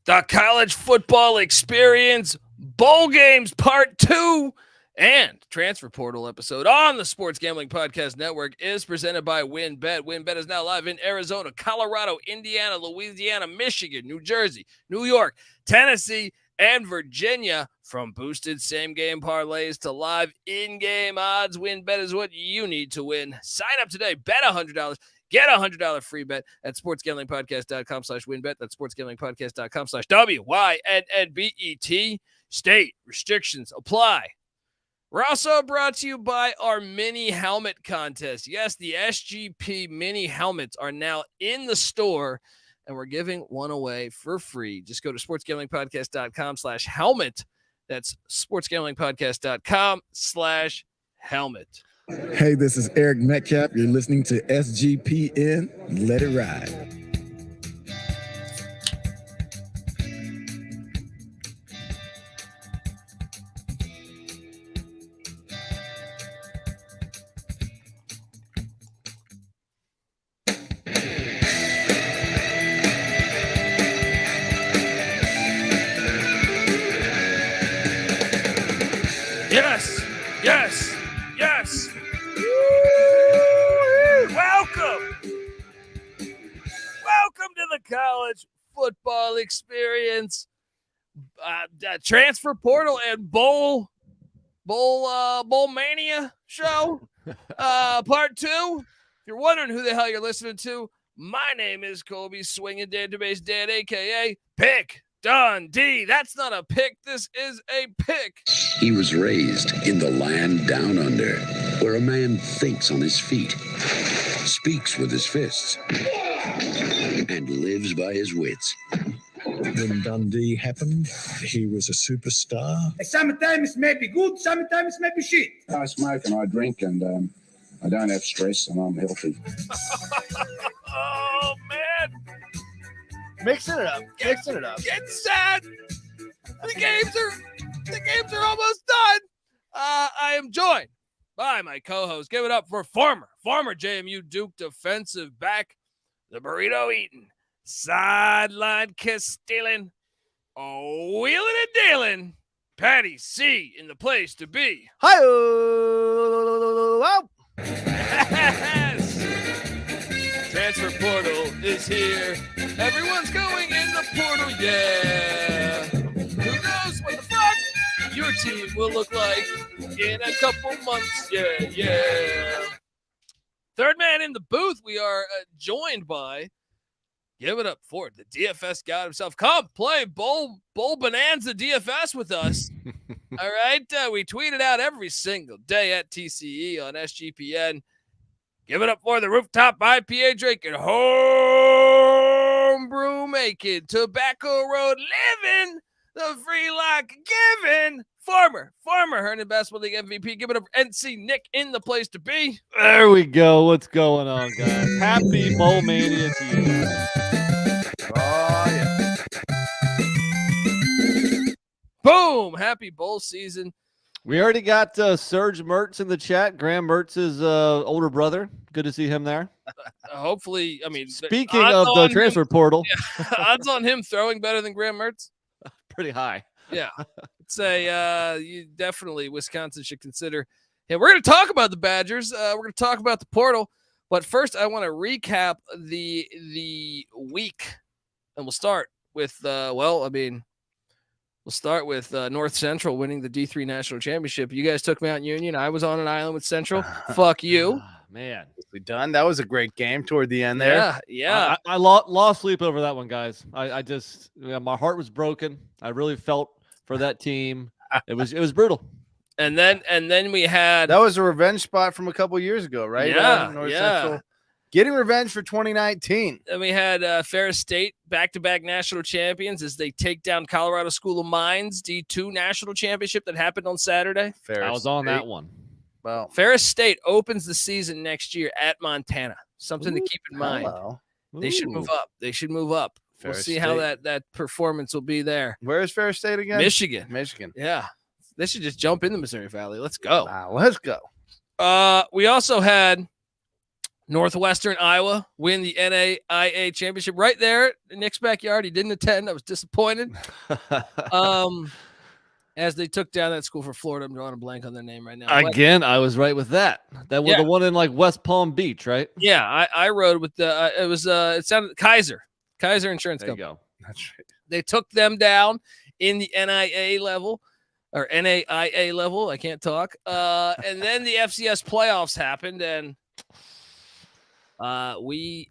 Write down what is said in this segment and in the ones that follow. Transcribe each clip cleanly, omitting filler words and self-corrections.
The College Football Experience Bowl Games Part 2 and Transfer Portal episode on the Sports Gambling Podcast Network is presented by WynnBET. WynnBET is now live in Arizona, Colorado, Indiana, Louisiana, Michigan, New Jersey, New York, Tennessee, and Virginia. From boosted same-game parlays to live in-game odds, WynnBET is what you need to win. Sign up today. Bet $100. Get a $100 free bet at sportsgamblingpodcast.com/WynnBET. That's sportsgamblingpodcast.com/WYNNBET. State restrictions apply. We're also brought to you by our mini helmet contest. Yes, the SGP mini helmets are now in the store, and we're giving one away for free. Just go to sportsgamblingpodcast.com/helmet. That's sportsgamblingpodcast.com/helmet. Hey, this is Eric Metcalf. You're listening to SGPN. Let it ride. Yes, yes, yes. Welcome to the College Football Experience, Transfer Portal and Bowl Mania show, part 2. If you're wondering who the hell you're listening to, my name is Colby Swinging Database Dad, a.k.a. Pick Dundee. That's not a pick. This is a pick. He was raised in the land down under, where a man thinks on his feet, speaks with his fists, and lives by his wits. When Dundee happened, he was a superstar. Sometimes it may be good, sometimes it may be shit. I smoke and I drink and I don't have stress and I'm healthy. Oh, man. Mixing it up. Getting sad. The games are almost done. I am joined by my co-host. Give it up for former JMU Duke defensive back, the burrito eating, sideline kiss stealing, wheeling and dealing, Patty C in the place to be. Hi-oh! Yes. Transfer portal is here. Everyone's going in the portal, yeah. Who knows what the fuck your team will look like in a couple months, yeah. Third man in the booth, we are joined by, give it up for the DFS god himself. Come play Bowl Bonanza DFS with us. All right, we tweet it out every single day at TCE on SGPN. Give it up for the rooftop IPA drinking, homebrew making, tobacco road living, the free lock giving, former Herndon Basketball League MVP. Give it up for NC Nick in the place to be. There we go. What's going on, guys? Happy Bowl Mania to you. Oh, yeah. Boom. Happy bowl season. We already got Serge Mertz in the chat. Graham Mertz's older brother. Good to see him there. Hopefully, I mean, speaking of the transfer portal, odds on him throwing better than Graham Mertz? Pretty high. Yeah. Say you definitely Wisconsin should consider. Yeah, we're going to talk about the Badgers. We're going to talk about the portal. But first, I want to recap the week. And we'll start with, we'll start with North Central winning the D3 National Championship. You guys took Mount Union. I was on an island with Central. Fuck you. Man. We done. That was a great game toward the end there. Yeah. I lost sleep over that one, guys. I just, my heart was broken. I really felt for that team. It was brutal. And then we had that was a revenge spot from a couple years ago, right? Yeah, Central getting revenge for 2019. Then we had Ferris State back-to-back national champions as they take down Colorado School of Mines D2 national championship that happened on Saturday. I was on that one. Wow. Ferris State opens the season next year at Montana. Something to keep in mind. They should move up. We'll see how that performance will be there. Where is Ferris State again? Michigan. Yeah. They should just jump in the Missouri Valley. Let's go. Let's go. We also had Northwestern Iowa win the NAIA championship right there in Nick's backyard. He didn't attend. I was disappointed. As they took down that school for Florida. I'm drawing a blank on their name right now. Again, I was right with that. That was the one in like West Palm Beach, right? Yeah, I rode with the. It sounded Kaiser Insurance There you Company. go. That's right. They took them down in the NAIA level or NAIA level. I can't talk. And then the FCS playoffs happened, and we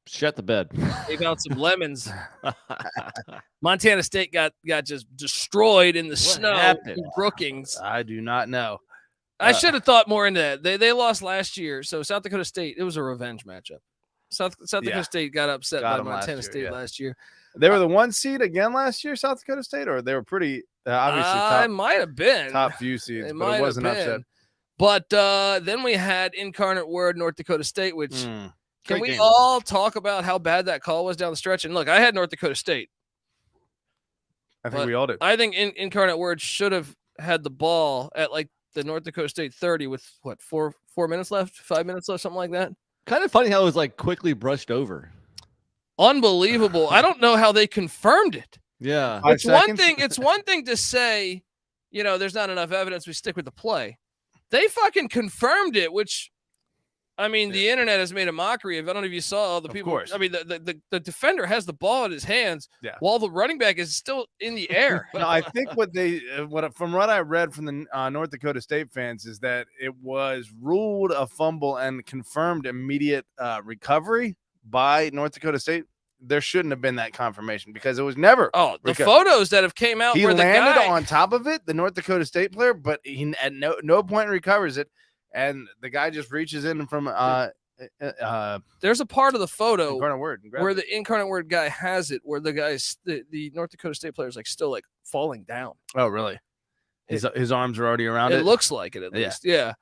shut the bed. gave out some lemons. Montana State got just destroyed in the snow. Happened? In Brookings. I do not know. I should have thought more into that. They lost last year, so South Dakota State. It was a revenge matchup. South Dakota State got upset by Montana State last year. They were the 1 seed again last year, South Dakota State, or they were pretty obviously top. It might have been top few seeds, but it wasn't upset. But then we had Incarnate Word, North Dakota State, which can we game. all talk about how bad that call was down the stretch? And look, I had North Dakota State. I think we all did. I think Incarnate Word should have had the ball at like the North Dakota State 30 with what, 4 minutes left, 5 minutes left, something like that. Kind of funny how it was like quickly brushed over. Unbelievable. I don't know how they confirmed it. Yeah. It's one thing. It's one thing to say, there's not enough evidence. We stick with the play. They fucking confirmed it, which, I mean, the internet has made a mockery of. I don't know if you saw all the people. Course. I mean, the defender has the ball in his hands while the running back is still in the air. No, I think from what I read from the North Dakota State fans is that it was ruled a fumble and confirmed immediate recovery by North Dakota State. There shouldn't have been that confirmation because it was never. Oh, the photos that have came out he where landed the guy on top of it, the North Dakota State player, but he at no point recovers it, and the guy just reaches in from there's a part of the photo Incarnate Word where the Incarnate Word guy has it, where the guy's the North Dakota State player is like still like falling down. Oh, really? His arms are already around it. It looks like it at least. Yeah.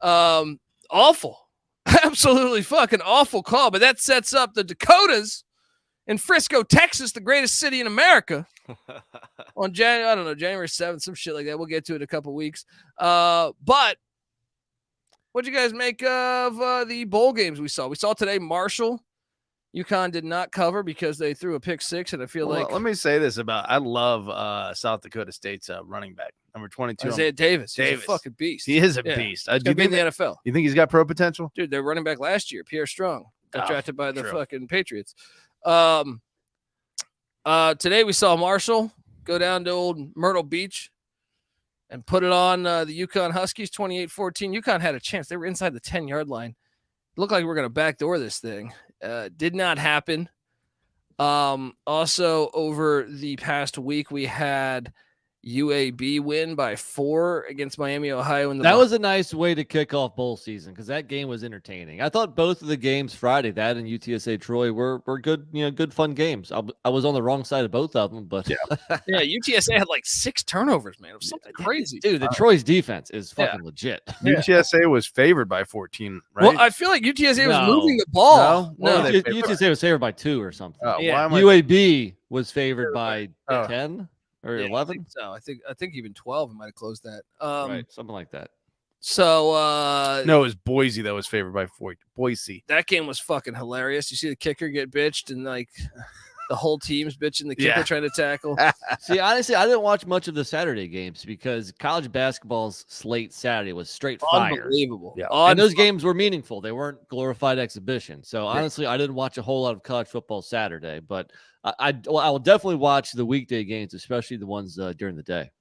Awful. Absolutely fucking awful call. But that sets up the Dakotas in Frisco, Texas, the greatest city in America, on January 7th, some shit like that. We'll get to it in a couple weeks. But what'd you guys make of the bowl games we saw? We saw today Marshall. UConn did not cover because they threw a pick six, and I feel like. Let me say this I love South Dakota State's running back, number 22. Isaiah Davis. He's a fucking beast. He is a beast. Do you think in the NFL? You think he's got pro potential? Dude, they're running back last year. Pierre Strong got drafted by the fucking Patriots. Today we saw Marshall go down to old Myrtle Beach and put it on the UConn Huskies 28-14. UConn had a chance. They were inside the 10-yard line. It looked like we were going to backdoor this thing. Did not happen. Also, over the past week, we had UAB win by 4 against Miami, Ohio. That was a nice way to kick off bowl season because that game was entertaining. I thought both of the games Friday, that and UTSA Troy, were good, good fun games. I was on the wrong side of both of them, but yeah, UTSA had like 6 turnovers, man. It was something crazy. Dude, the Troy's defense is fucking legit. UTSA was favored by 14, right? Well, I feel like UTSA was moving the ball. No, UTSA was favored by 2 or something. Oh, yeah. UAB was favored by 10. Or 11? I think even 12 might have closed that. Right, something like that. So no, it was Boise that was favored by 4. Boise. That game was fucking hilarious. You see the kicker get bitched and like the whole team's bitching the kicker trying to tackle. See, honestly, I didn't watch much of the Saturday games because college basketball's slate Saturday was straight fire. Unbelievable. Yeah. And those games were meaningful. They weren't glorified exhibitions. So honestly, I didn't watch a whole lot of college football Saturday, but I will definitely watch the weekday games, especially the ones during the day.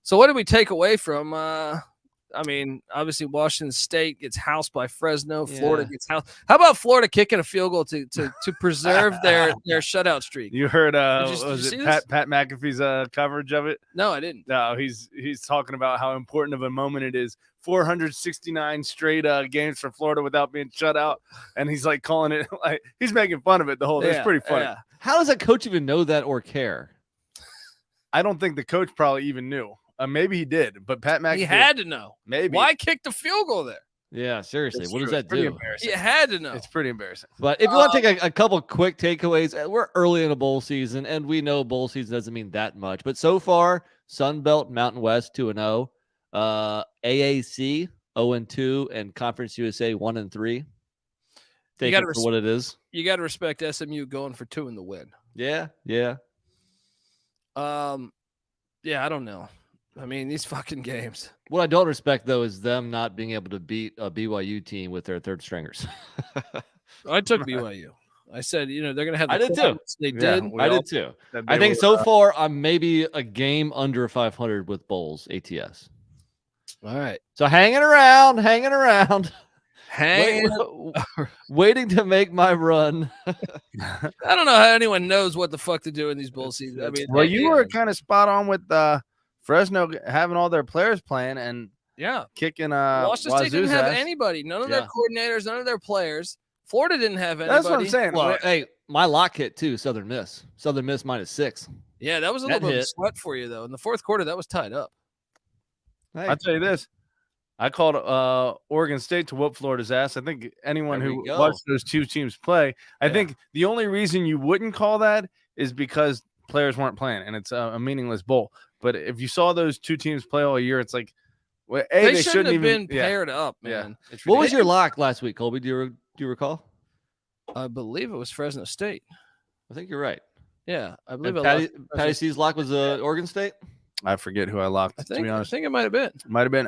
So what did we take away from obviously Washington State gets housed by Fresno. Florida gets housed. How about Florida kicking a field goal to preserve their shutout streak? You heard was it Pat McAfee's coverage of it? No, I didn't. No, he's talking about how important of a moment it is. 469 straight games for Florida without being shut out, and he's like calling it like he's making fun of it. The whole it's pretty funny. Yeah. How does that coach even know that or care? I don't think the coach probably even knew. Maybe he did, but Pat McAfee had to know. Maybe. Why kick the field goal there? Yeah, seriously. It's what true. does that do? You had to know. It's pretty embarrassing. But if you want to take a couple quick takeaways, we're early in a bowl season, and we know bowl season doesn't mean that much. But so far, Sun Belt, Mountain West 2-0, AAC 0-2, and Conference USA 1-3. Take it for what it is. You got to respect SMU going for 2 in the win. Yeah. Yeah, I don't know. I mean, these fucking games. What I don't respect, though, is them not being able to beat a BYU team with their third stringers. I took BYU. I said, they're going to have. I did too. They did. I did too. I think so far I'm maybe a game under 500 with bowls ATS. All right. So hanging around, waiting to make my run. I don't know how anyone knows what the fuck to do in these bowl seasons. I mean, well, you were kind of spot on with Fresno having all their players playing and kicking. Washington State didn't have ass. Anybody. None of their coordinators. None of their players. Florida didn't have anybody. That's what I'm saying. Well, hey, my lock hit too. Southern Miss -6. Yeah, that was a little bit of a sweat for you though. In the fourth quarter, that was tied up. Hey. I'll tell you this. I called Oregon State to whoop Florida's ass. I think anyone who watched those two teams play, I think the only reason you wouldn't call that is because players weren't playing, and it's a meaningless bowl. But if you saw those two teams play all year, it's like, well, they shouldn't have been paired up, man. Yeah. What was your lock last week, Colby? Do you recall? I believe it was Fresno State. I think you're right. Yeah, I believe Patty C's lock was Oregon State. I forget who I locked. To be honest, I think it might have been. Might have been.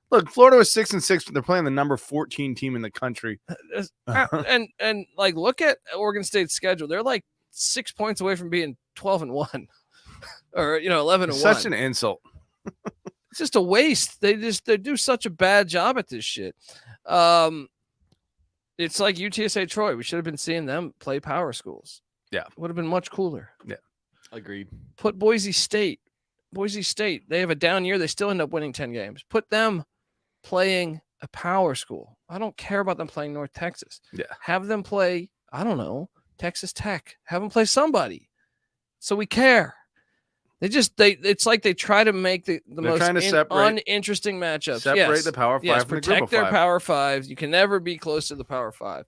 Look, Florida was 6-6. They're playing the number 14 team in the country. and like, look at Oregon State's schedule. They're like 6 points away from being 12-1, or 11-1. Such an insult. It's just a waste. They do such a bad job at this shit. It's like UTSA Troy. We should have been seeing them play power schools. Yeah, would have been much cooler. Yeah, agreed. Put Boise State. They have a down year. They still end up winning 10 games. Put them playing a power school. I don't care about them playing North Texas. Yeah. Have them play, I don't know, Texas Tech. Have them play somebody. So we care. It's like they try to make the most uninteresting matchups. Separate the Power 5 from the Group protect of their 5. Power 5s. You can never be close to the Power 5.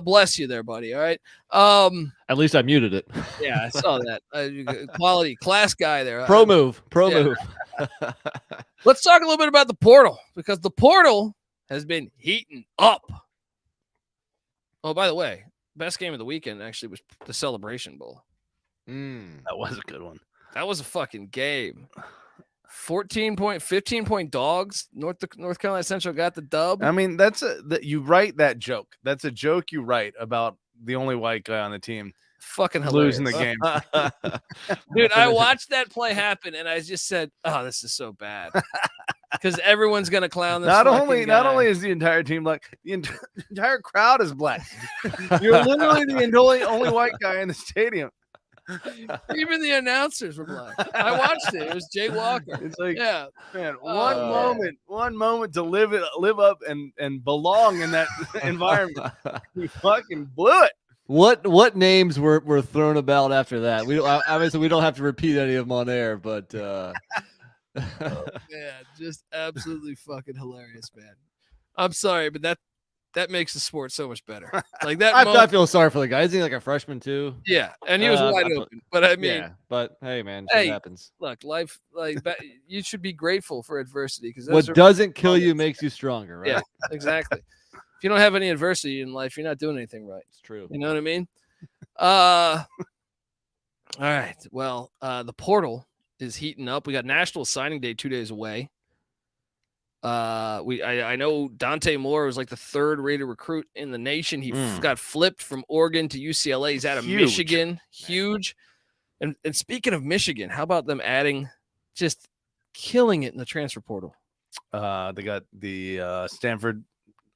Bless you there, buddy. All right. At least I muted it. Yeah, I saw that. Quality class guy there. Pro move. Let's talk a little bit about the portal, because the portal has been heating up. Oh, by the way, best game of the weekend actually was the Celebration Bowl. That was a good one. That was a fucking game. 15 point dogs. North Carolina Central got the dub. I mean, you write that joke. That's a joke you write about the only white guy on the team fucking hilarious. Losing the game. Dude, I watched that play happen and I just said, oh, this is so bad. Because everyone's gonna clown this. Not only is the entire team black, the entire crowd is black. You're literally the only white guy in the stadium. Even the announcers were black. I watched it. It was Jay Walker. It's like, yeah, man, one moment to live up and belong in that environment. We fucking blew it. What names were thrown about after that? Obviously we don't have to repeat any of them on air, but oh, man, just absolutely fucking hilarious, man. I'm sorry, but that makes the sport so much better. Like that. I feel sorry for the guy. Isn't he like a freshman too? Yeah, and he was wide open. But I mean, yeah, but hey, man, shit happens. Look, life, you should be grateful for adversity, because what doesn't kill you makes you stronger, right? Yeah, exactly. If you don't have any adversity in life, you're not doing anything right. It's true. You know what I mean? All right. Well, the portal is heating up. We got National Signing Day 2 days away. I know Dante Moore was like the third rated recruit in the nation. He got flipped from Oregon to UCLA. He's out of Michigan. Huge. And speaking of Michigan, how about them just killing it in the transfer portal? They got the Stanford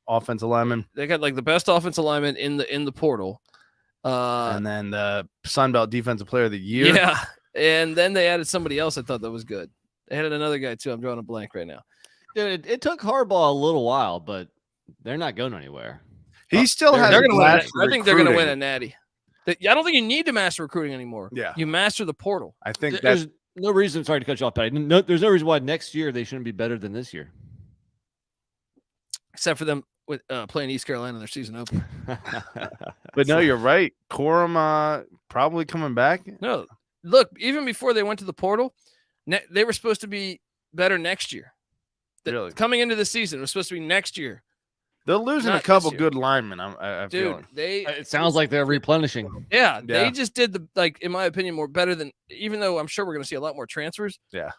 offensive lineman. They got like the best offensive lineman in the portal. And then the Sun Belt Defensive Player of the Year. Yeah. And then they added somebody else I thought that was good. They added another guy too. I'm drawing a blank right now. Dude, it took Harbaugh a little while, but they're not going anywhere. He still has. They're going to win. I think they're going to win a natty. I don't think you need to master recruiting anymore. Yeah, you master the portal. I think there's no reason. Sorry to cut you off, Patty. There's no reason why next year they shouldn't be better than this year, except for them with playing East Carolina in their season opener. But no, you're right. Corum probably coming back. No, look, even before they went to the portal, they were supposed to be better next year. Really? Coming into the season, it was supposed to be next year. They're losing Not a couple this year. good linemen. I feel Dude, like. It sounds like they're replenishing. yeah, Yeah. they just did in my opinion, more better than. Even though I'm sure we're going to see a lot more transfers. Yeah.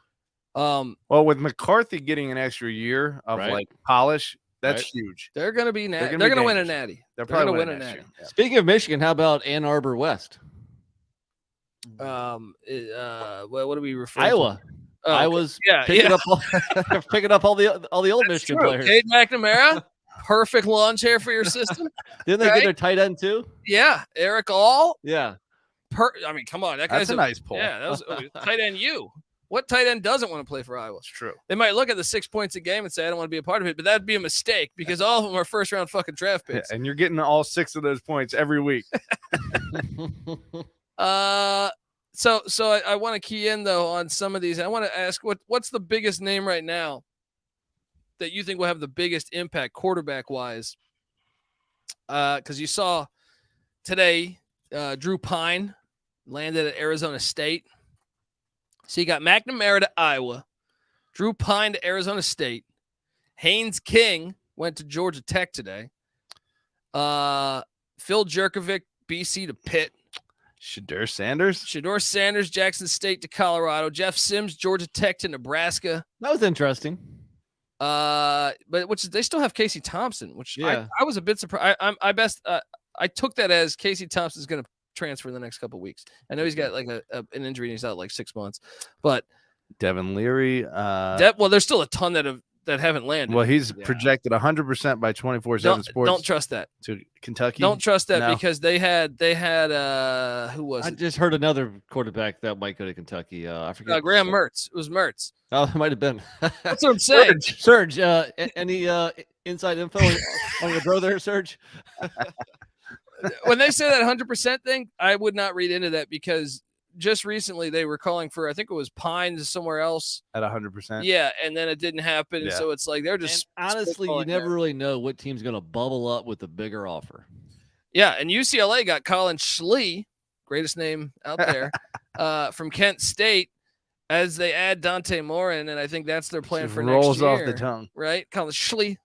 Well, with McCarthy getting an extra year of Right. polish, that's Right. huge. they're going to be. They're They're gonna going be to win a dangerous. natty. They're They're probably gonna winning win a next natty. year. Yeah. Speaking of Michigan, how about Ann Arbor West? What do we refer? Iowa. To? Oh, okay. Iowa's Yeah, picking yeah. up picking up all the old Michigan True. players. Cade McNamara, perfect lawn chair for your system. Didn't they right? get their tight end too? Yeah, Eric All. Yeah. I mean, come on, that That's guy's a nice pull. Yeah, that was tight end. What tight end doesn't want to play for Iowa? It's true. They might look at the 6 points a game and say, I don't want to be a part of it, but that'd be a mistake because all of them are first round fucking draft Yeah, picks. and you're getting all 6 of those points every week. So I want to key in though on some of these. I want to ask what's the biggest name right now that you think will have the biggest impact quarterback wise? Because you saw today, Drew Pine landed at Arizona State. So you got McNamara to Iowa, Drew Pine to Arizona State, Haynes King went to Georgia Tech today. Phil Jerkovic, BC to Pitt. Shedeur Sanders, Jackson State to Colorado. Jeff Sims, Georgia Tech to Nebraska. That was interesting. But they still have Casey Thompson, which Yeah. I was a bit surprised. I took that as Casey Thompson's going to transfer in the next couple of weeks. I know he's got like an injury and he's out like 6 months, but Devin Leary. there's still a ton that haven't landed. Well, he's projected 100% by 24/7 Sports. Don't trust that. To Kentucky. Don't trust that No. because they had who was I it? just heard another quarterback that might go to Kentucky. I forget. Graham Mertz. It was Mertz. Oh, it might have been. That's what I'm saying. Serge, any inside info on your bro there, Serge? When they say that 100% thing, I would not read into that because just recently they were calling for, I think it was Pines somewhere else. At 100%. Yeah, and then it didn't happen. Yeah. So it's like they're just And honestly, you spitballing never there. really know what team's going to bubble up with a bigger offer. Yeah, and UCLA got Colin Schlee, greatest name out there, from Kent State, as they add Dante Moore in, and I think that's their plan Just for rolls next year. off the tongue. Right? Colin Schlee.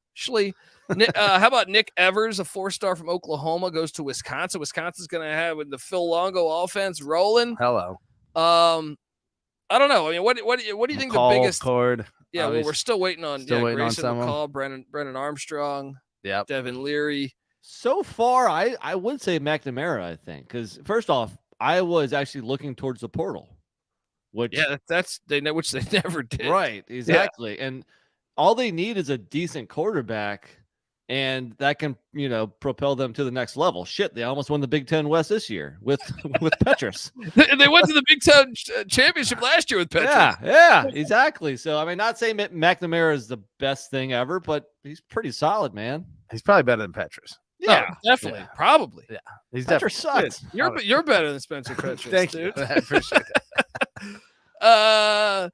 How about Nick Evers, a 4-star from Oklahoma, goes to Wisconsin. Wisconsin's going to have with the Phil Longo offense rolling. Hello. I don't know. I mean, what do you think the biggest? Cord. Yeah, well, we're still waiting on Grayson someone. McCall, Brennan Armstrong, Yep. Devin Leary. So far, I would say McNamara, I think, because first off, Iowa is actually looking towards the portal, which That's they never did. right, exactly, and all they need is a decent quarterback, and that can propel them to the next level. Shit, they almost won the Big Ten West this year with Petrus. They went to the Big Ten championship last year with Petrus. Yeah, exactly. So I mean, not saying McNamara is the best thing ever, but he's pretty solid, man. He's probably better than Petrus. Yeah, definitely, probably. Yeah, he's Petrus definitely sucks. You're better than Spencer Petrus, Thank dude. you. I appreciate that.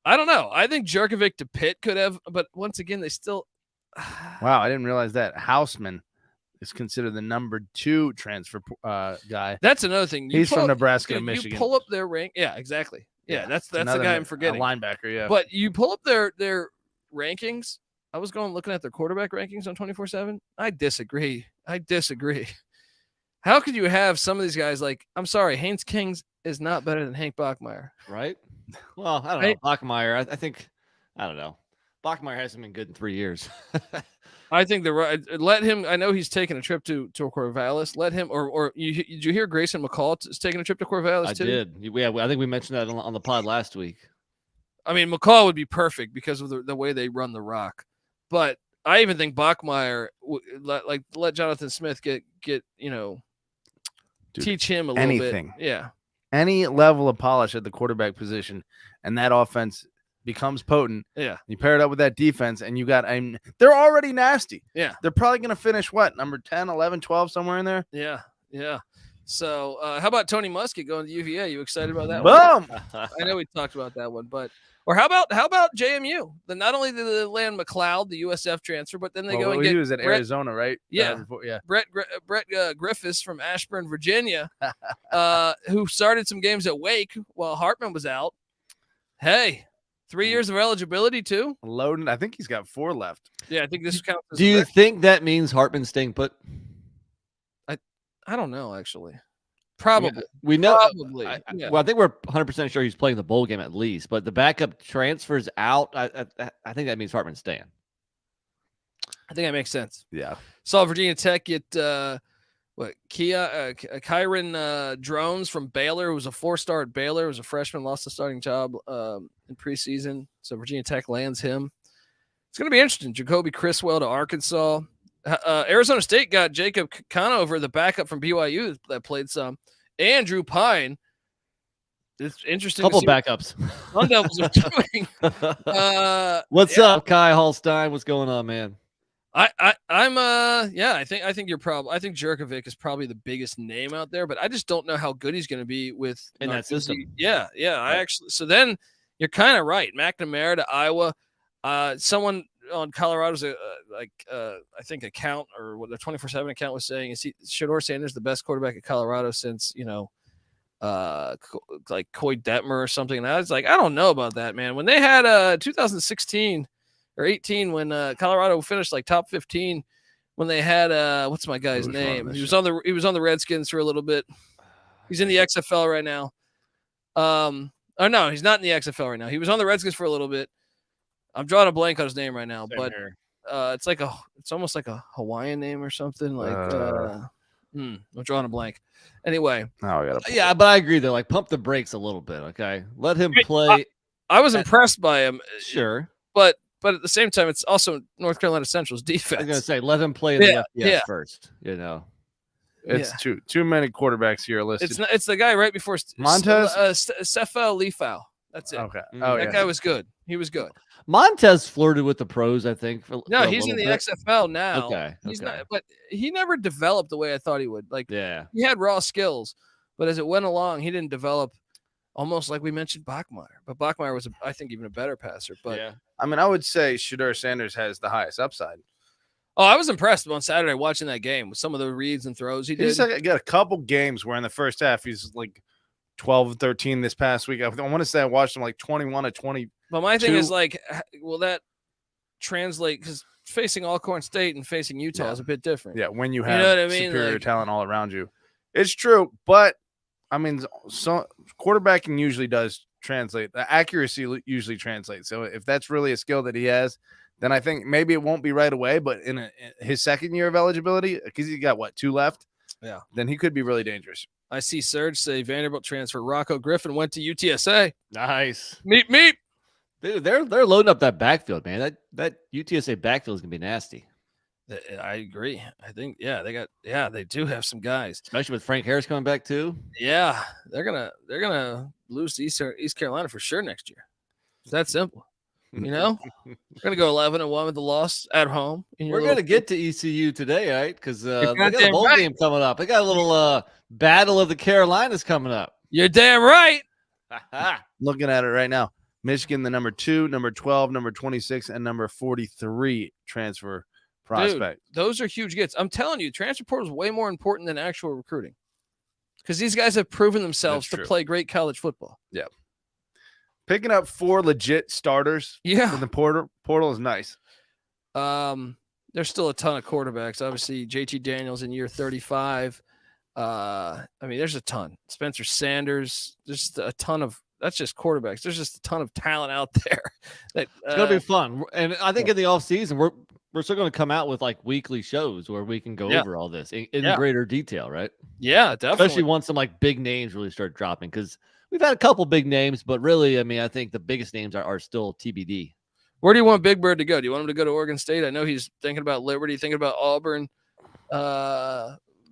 I don't know. I think Jerkovic to Pitt could have, but once again, they still. Wow, I didn't realize that. Houseman is considered the number 2 transfer guy. That's another thing. He's from Nebraska to You Michigan. pull up their rank. Yeah, exactly. Yeah, that's the Another guy I'm forgetting. A linebacker, yeah. But you pull up their rankings. I was looking at their quarterback rankings on 24/7. I disagree. How could you have some of these guys like? I'm sorry, Haynes Kings is not better than Hank Bachmeier. Right? Well, I don't know. Bachmeier, I think, I don't know. Bachmeier hasn't been good in 3 years. I think let him. I know he's taking a trip to Corvallis. Let him. Or did you hear Grayson McCall is taking a trip to Corvallis too? I did. Yeah, I think we mentioned that on the pod last week. I mean, McCall would be perfect because of the way they run the rock. But I even think Bachmeier let Jonathan Smith get teach him a little anything. bit. Yeah. Any level of polish at the quarterback position, and that offense becomes potent. Yeah. You pair it up with that defense, and you got they're already nasty. Yeah. They're probably going to finish number 10, 11, 12, somewhere in there. Yeah. Yeah. So how about Tony Muskett going to UVA? You excited about that one? Boom. I know we talked about that one, but or how about JMU? Then not only did they land McLeod, the USF transfer, but then they go and get he was at Arizona, right? Yeah. Brett Griffiths from Ashburn, Virginia, who started some games at Wake while Hartman was out. Hey, 3 years of eligibility too. Loading. I think he's got 4 left. Yeah, I think this counts. As Do you think that means Hartman staying put? I don't know actually. Probably. We know. Probably. Well, I think we're 100% sure he's playing the bowl game at least, but the backup transfers out. I think that means Hartman's staying. I think that makes sense. Yeah. Saw Virginia Tech get Kyron Drones from Baylor, who was a 4-star at Baylor, was a freshman, lost the starting job in preseason. So Virginia Tech lands him. It's going to be interesting. Jacoby Criswell to Arkansas. Arizona State got Jacob Conover, the backup from BYU that played some, and Drew Pine. It's interesting. Couple backups. Sun Devils are doing. What's up, Kai Hallstein? What's going on, man? I think you're probably. I think Jerkovic is probably the biggest name out there, but I just don't know how good he's going to be with in that system. Yeah. I actually. So then you're kind of right. McNamara to Iowa. Someone on Colorado's I think account or what the 24/7 account was saying is Shedeur Sanders the best quarterback at Colorado since like Coy Detmer or something. And I was like, I don't know about that, man. When they had 2016 or 18 when Colorado finished like top 15 when they had what's my guy's name? He was on the Redskins for a little bit. He's in the XFL right now. Oh no, he's not in the XFL right now. He was on the Redskins for a little bit. I'm drawing a blank on his name right now, but it's almost like a Hawaiian name or something. Like I'm drawing a blank. Anyway, but I agree though. Like pump the brakes a little bit, okay? Let him play. I was impressed by him, sure, but at the same time, it's also North Carolina Central's defense. I was gonna say let him play in the FBS first. It's too many quarterbacks here listed. It's the guy right before Montez Sefo Leafau. That's it. Okay. That guy was good. He was good. Montez flirted with the pros, I think. He's in the XFL now. Okay. He's not, but he never developed the way I thought he would. Like, he had raw skills, but as it went along, he didn't develop. Almost like we mentioned Bachmeier, but Bachmeier was, I think, even a better passer. But I mean, I would say Shedeur Sanders has the highest upside. Oh, I was impressed on Saturday watching that game with some of the reads and throws he did. He's got a couple games where in the first half he's like 12 13 this past week. I want to say I watched him like 21 to 20. But my thing is like, will that translate? Because facing Alcorn State and facing Utah is a bit different. Yeah, when you have superior talent all around you. It's true, but I mean, so quarterbacking usually does translate. The accuracy usually translates. So if that's really a skill that he has, then I think maybe it won't be right away. But in his second year of eligibility, because he's got 2 left, then he could be really dangerous. I see Serge say Vanderbilt transfer Rocco Griffin went to UTSA. Nice. Meep. Dude, they're loading up that backfield, man. That UTSA backfield is gonna be nasty. I agree. I think they do have some guys, especially with Frank Harris coming back too. Yeah, they're gonna lose to East Carolina for sure next year. It's that simple. We're gonna go 11-1 with the loss at home. We're gonna get to ECU today, right? Because they got a bowl game coming up. They got a little battle of the Carolinas coming up. You're damn right. Looking at it right now, Michigan, the number 2, number 12, number 26, and number 43 transfer prospect. Dude, those are huge gets. I'm telling you, transfer portal is way more important than actual recruiting because these guys have proven themselves to play great college football. Yeah. Picking up 4 legit starters in the portal is nice. There's still a ton of quarterbacks. Obviously, JT Daniels in year 35. I mean, there's a ton. Spencer Sanders. There's a ton of that's just quarterbacks. There's just a ton of talent out there. It's gonna be fun. And I think in the off season, we're still gonna come out with like weekly shows where we can go over all this in greater detail, right? Yeah, definitely. Especially once some like big names really start dropping because we've had a couple big names, but really, I mean, I think the biggest names are still TBD. Where do you want Big Bird to go? Do you want him to go to Oregon State? I know he's thinking about Liberty, thinking about Auburn.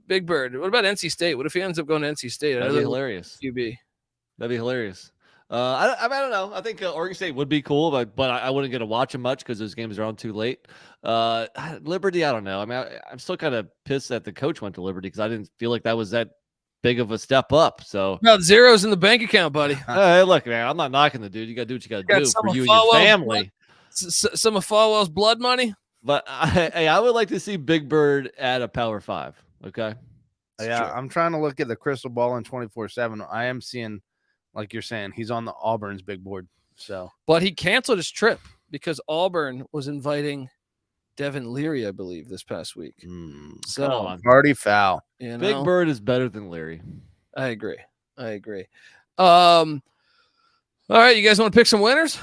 Big Bird. What about NC State? What if he ends up going to NC State? That'd be hilarious. QB. That'd be hilarious. I don't know. I think Oregon State would be cool, but I wouldn't get to watch them much because those games are on too late. Liberty, I don't know. I mean, I'm still kind of pissed that the coach went to Liberty because I didn't feel like that was that big of a step up. So about zeros in the bank account, buddy. Hey, look, man, I'm not knocking the dude. You got to do what you got to do for you and your family. Some of Falwell's blood money. But I would like to see Big Bird at a Power 5. Okay. I'm trying to look at the crystal ball in 24/7. I am seeing, like you're saying, he's on the Auburn's big board. So, but he canceled his trip because Auburn was inviting Devin Leary, I believe, this past week. So Come on. party foul. you know, Big Bird is better than Leary. I agree. All right, you guys want to pick some winners?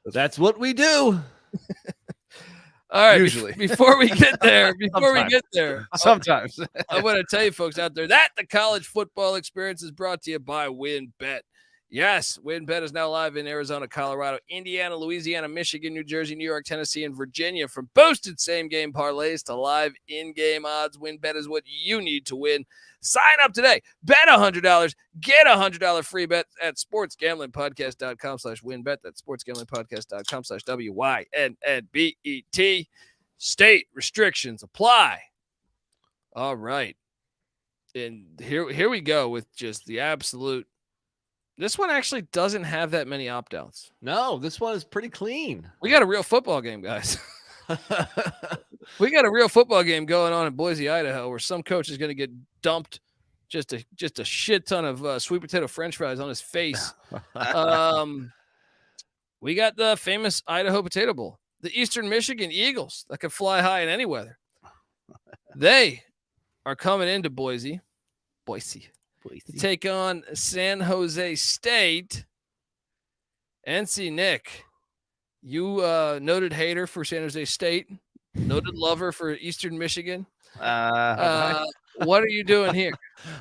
That's what we do. All right. Usually. Before we get there, Sometimes. I want to tell you folks out there that the college football experience is brought to you by WinBet. Yes, WinBet is now live in Arizona, Colorado, Indiana, Louisiana, Michigan, New Jersey, New York, Tennessee, and Virginia. From boosted same-game parlays to live in-game odds, WinBet is what you need to win. Sign up today. Bet $100. Get a $100 free bet at sportsgamblingpodcast.com/winbet. That's sportsgamblingpodcast.com/WYNNBET. State restrictions apply. All right. And here we go with just the absolute. This one actually doesn't have that many opt-outs. No, this one is pretty clean. We got a real football game, guys. We got a real football game going on in Boise, Idaho, where some coach is going to get dumped just a shit ton of sweet potato French fries on his face. We got the famous Idaho Potato Bowl, the Eastern Michigan Eagles that can fly high in any weather. They are coming into Boise. To take on San Jose State. NC Nick, you noted hater for San Jose State, noted lover for Eastern Michigan. What are you doing here?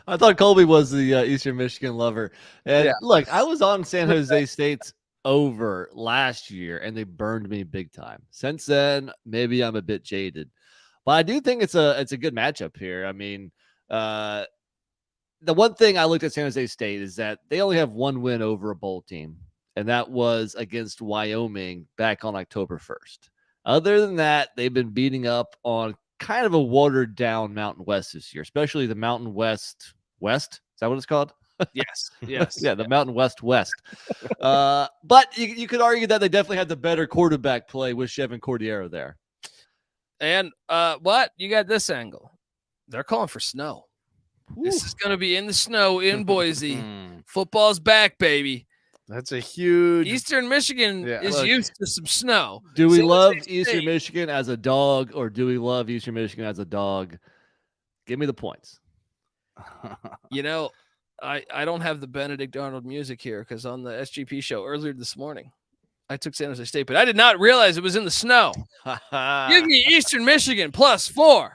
I thought Colby was the Eastern Michigan lover. And look, I was on San Jose State's over last year, and they burned me big time. Since then, maybe I'm a bit jaded. But I do think it's a good matchup here. I mean, the one thing I looked at San Jose State is that they only have one win over a bowl team, and that was against Wyoming back on October 1st. Other than that, they've been beating up on kind of a watered down Mountain West this year, especially the Mountain West. Is that what it's called? Yes. Yeah, the Mountain West. But you could argue that they definitely had the better quarterback play with Chevin Cordiero there. And what? You got this angle. They're calling for snow. This is going to be in the snow in Boise. Football's back, baby. That's a huge. Eastern Michigan is used to some snow. Do we love Eastern Michigan as a dog, or do we love Eastern Michigan as a dog? Give me the points. You know, I don't have the Benedict Arnold music here because on the SGP show earlier this morning, I took San Jose State, but I did not realize it was in the snow. Give me Eastern Michigan +4.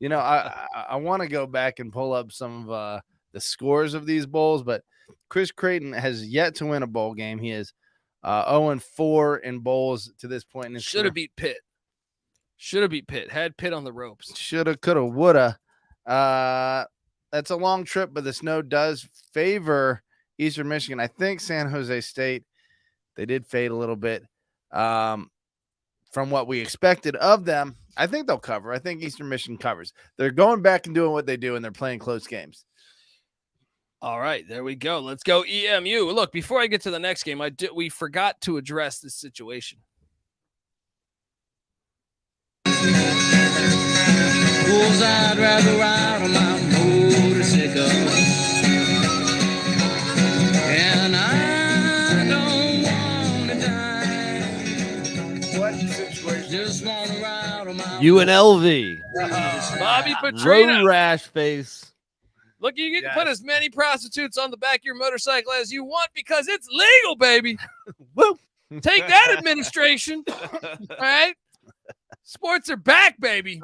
You know, I want to go back and pull up some of the scores of these bowls, but Chris Creighton has yet to win a bowl game. He is 0-4 in bowls to this point in his career. Should have beat Pitt. Had Pitt on the ropes. Shoulda, coulda, woulda. That's a long trip, but the snow does favor Eastern Michigan. I think San Jose State, they did fade a little bit from what we expected of them. I think they'll cover. I think Eastern Michigan covers. They're going back and doing what they do, and they're playing close games. All right, there we go. Let's go EMU. Look, before I get to the next game, we forgot to address this situation. I'd rather ride on my motorcycle, and I don't want to die. What situation? Just want to ride on my UNLV. Bobby Petrino. Road rash face. Look, you can put as many prostitutes on the back of your motorcycle as you want because it's legal, baby. Woo! Take that, administration. All right? Sports are back, baby.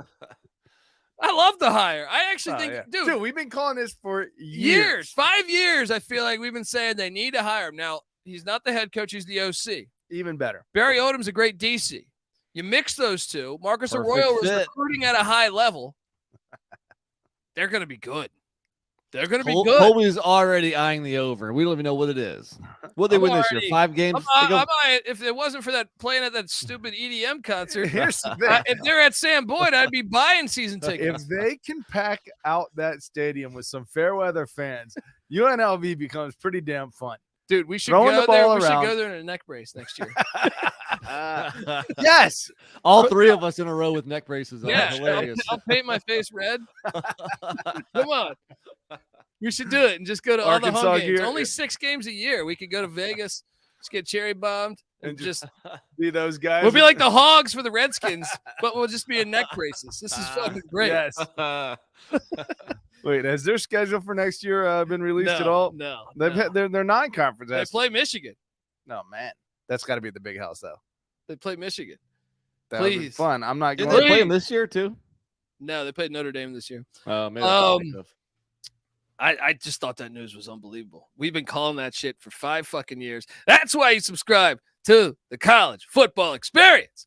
I love the hire. I actually think, dude, we've been calling this for years. 5 years, I feel like we've been saying they need to hire him. Now, he's not the head coach. He's the OC. Even better. Barry Odom's a great DC. You mix those two. Marcus Arroyo was recruiting at a high level. They're going to be good. They're going to be good. Colby's already eyeing the over. We don't even know what it is. What they win this year? 5 games? If it wasn't for that playing at that stupid EDM concert, if they're at Sam Boyd, I'd be buying season tickets. If they can pack out that stadium with some fair weather fans, UNLV becomes pretty damn fun. Dude, we should go there. We should go there in a neck brace next year. Yes. All 3 of us in a row with neck braces on. Yeah, Hilarious. I'll paint my face red. Come on. We should do it and just go to all the home games. Only 6 games a year. We could go to Vegas, Just get cherry bombed and And just be those guys. we'll be like the Hogs for the Redskins, but we'll just be in neck braces. This is fucking great. Yes. Wait, has their schedule for next year been released at all? No. They've had their non-conference. They play Michigan. No, man. That's got to be at the big house, though. They play Michigan. That would be Please. fun. I'm not Did going they play them this year too? No, they played Notre Dame this year. Oh, maybe. I just thought that news was unbelievable. We've been calling that shit for 5 fucking years. That's why you subscribe to the College Football Experience.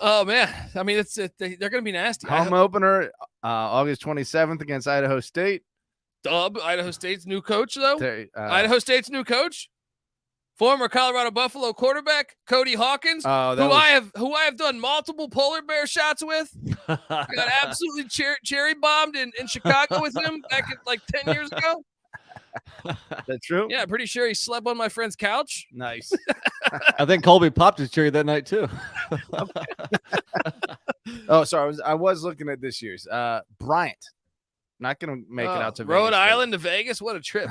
Oh man, I mean, they're going to be nasty. Home opener August 27th against Idaho State. Dub, Idaho State's new coach, though. Idaho State's new coach, former Colorado Buffalo quarterback Cody Hawkins, who I have done multiple polar bear shots with. I got absolutely cherry bombed in Chicago with him back like 10 years ago. That's true. Yeah, pretty sure he slept on my friend's couch. Nice. I think Colby popped his cherry that night too. Oh, sorry. I was looking at this year's. Bryant. Not going to make it out to Rhode Vegas, Island to Vegas. What a trip.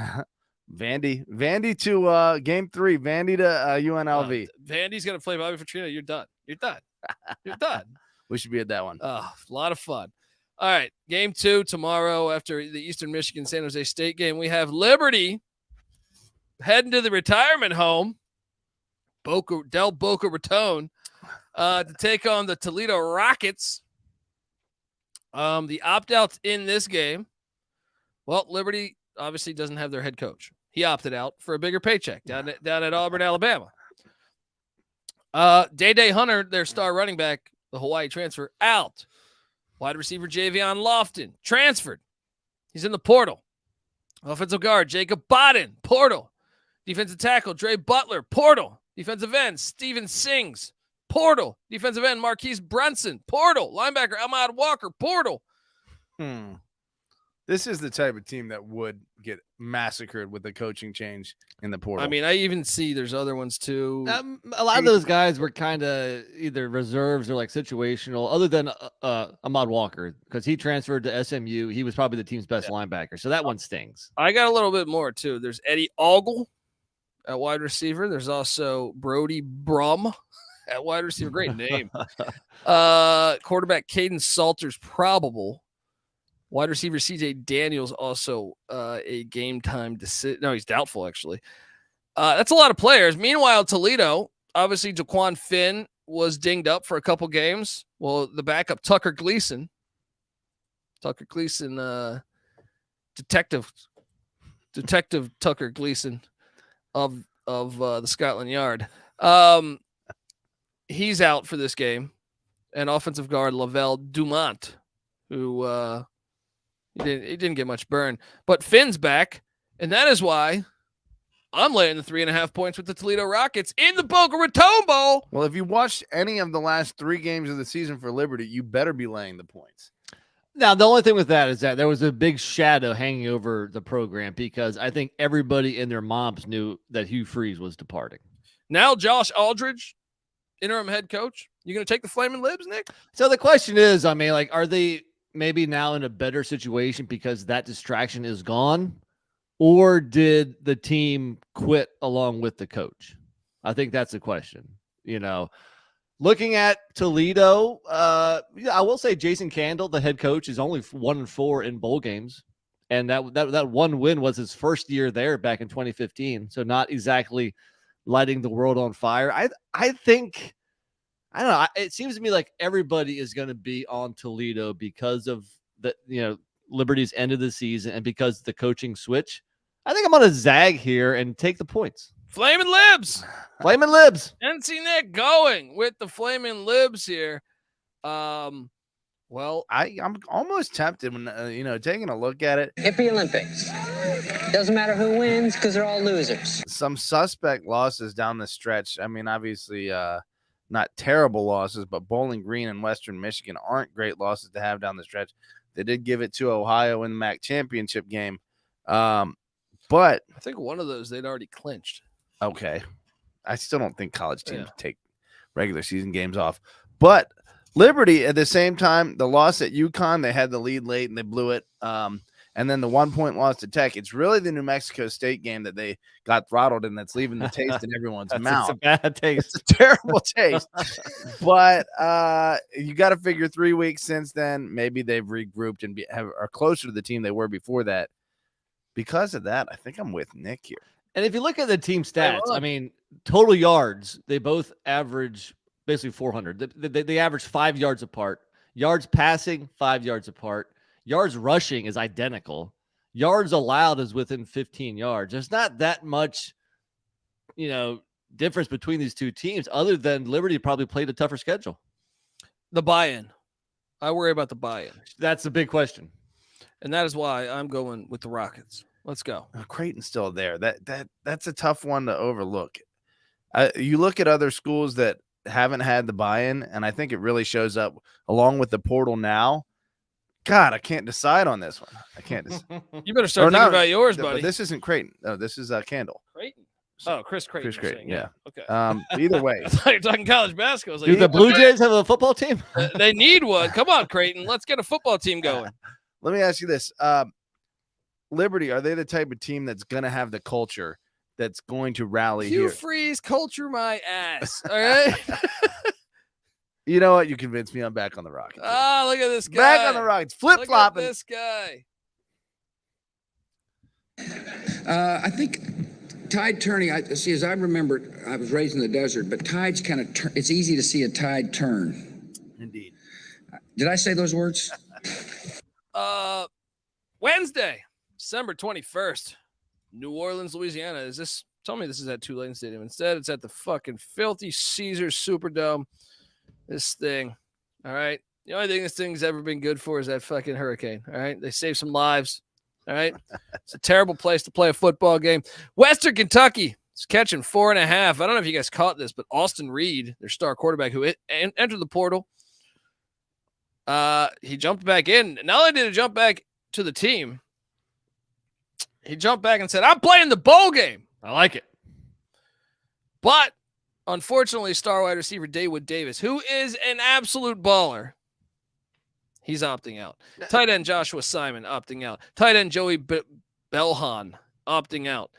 Vandy to game 3. Vandy to UNLV. Vandy's going to play Bobby Petrino. You're done. You're done. You're done. We should be at that one. Oh, a lot of fun. All right, game 2 tomorrow after the Eastern Michigan San Jose State game. We have Liberty heading to the retirement home, Boca Raton, to take on the Toledo Rockets. The opt-outs in this game, well, Liberty obviously doesn't have their head coach. He opted out for a bigger paycheck down at Auburn, Alabama. Day Hunter, their star running back, the Hawaii transfer, out. Wide receiver Javion Lofton, transferred. He's in the portal. Offensive guard Jacob Bodden, portal. Defensive tackle Dre Butler, portal. Defensive end Steven Sings, portal. Defensive end Marquise Brunson, portal. Linebacker Ahmad Walker, portal. This is the type of team that would get massacred with the coaching change in the portal. I mean, I even see there's other ones too. A lot of those guys were kind of either reserves or like situational, other than Ahmad Walker, because he transferred to SMU. He was probably the team's best linebacker. So that one stings. I got a little bit more too. There's Eddie Ogle at wide receiver. There's also Brody Brum at wide receiver. Great name. Quarterback Caden Salter's probable. Wide receiver CJ Daniels also a game time decision. No, he's doubtful, actually. That's a lot of players. Meanwhile, Toledo, obviously Jaquan Finn was dinged up for a couple games. Well, the backup, Tucker Gleason, Detective Tucker Gleason of the Scotland Yard. He's out for this game. And offensive guard Lavelle Dumont, who he didn't get much burn. But Finn's back, and that is why I'm laying the 3.5 points with the Toledo Rockets in the Boca Raton Bowl. Well, if you watched any of the last 3 games of the season for Liberty, you better be laying the points. Now, the only thing with that is that there was a big shadow hanging over the program because I think everybody and their moms knew that Hugh Freeze was departing. Now Josh Aldridge, interim head coach. You going to take the Flaming Libs, Nick? So the question is, I mean, like, are they maybe now in a better situation because that distraction is gone? Or did the team quit along with the coach? I think that's the question. You know, looking at Toledo, I will say Jason Candle, the head coach, is only 1-4 in bowl games. And that one win was his first year there back in 2015. So not exactly lighting the world on fire. I think, I don't know. It seems to me like everybody is going to be on Toledo because of the, Liberty's end of the season and because the coaching switch. I think I'm going to zag here and take the points. Flaming Libs. Flaming Libs. NC Nick going with the Flaming Libs here. Well, I'm almost tempted when, taking a look at it. Hippie Olympics. Doesn't matter who wins because they're all losers. Some suspect losses down the stretch. I mean, obviously, not terrible losses, but Bowling Green and Western Michigan aren't great losses to have down the stretch. They did give it to Ohio in the MAC championship game. But I think one of those they'd already clinched. Okay. I still don't think college teams take regular season games off. But Liberty, at the same time, the loss at UConn, they had the lead late and they blew it. and then the 1-point loss to Tech. It's really the New Mexico State game that they got throttled, and that's leaving the taste in everyone's mouth. It's a bad taste. It's a terrible taste. But you got to figure 3 weeks since then, maybe they've regrouped and are closer to the team they were before that. Because of that, I think I'm with Nick here. And if you look at the team stats, I mean, total yards, they both average basically 400. They average 5 yards apart. Yards passing, 5 yards apart. Yards rushing is identical. Yards allowed is within 15 yards. There's not that much, difference between these two teams other than Liberty probably played a tougher schedule. The buy-in. I worry about the buy-in. That's the big question. And that is why I'm going with the Rockets. Let's go. Creighton's still there. That's a tough one to overlook. You look at other schools that haven't had the buy-in, and I think it really shows up along with the portal now. God, I can't decide on this one. I can't. You better start thinking about yours, buddy. But this isn't Creighton. No, this is Kendall. Creighton. Oh, Chris Creighton. Chris Creighton. Yeah. Okay. Either way, I thought you were talking college basketball. I was like, do the Blue Jays have a football team? They need one. Come on, Creighton. Let's get a football team going. Let me ask you this: Liberty, are they the type of team that's going to have the culture that's going to rally Hugh here? Freeze, culture my ass. All right. You know what? You convinced me. I'm back on the Rockets. Oh, look at this guy. Back on the Rockets. Flip-flopping. Look at this guy. I think tide turning, as I remember, I was raised in the desert, but tides kind of it's easy to see a tide turn. Indeed. Did I say those words? Wednesday, December 21st, New Orleans, Louisiana. Tell me this is at Tulane Stadium. Instead, it's at the fucking filthy Caesars Superdome. This thing, all right? The only thing this thing's ever been good for is that fucking hurricane, all right? They saved some lives, all right? It's a terrible place to play a football game. Western Kentucky is catching 4.5. I don't know if you guys caught this, but Austin Reed, their star quarterback who entered the portal, he jumped back in. Not only did he jump back to the team, he jumped back and said, I'm playing the bowl game. I like it. But unfortunately, star wide receiver Dawood Davis, who is an absolute baller, he's opting out. Tight end Joshua Simon opting out. Tight end Joey Belhan opting out.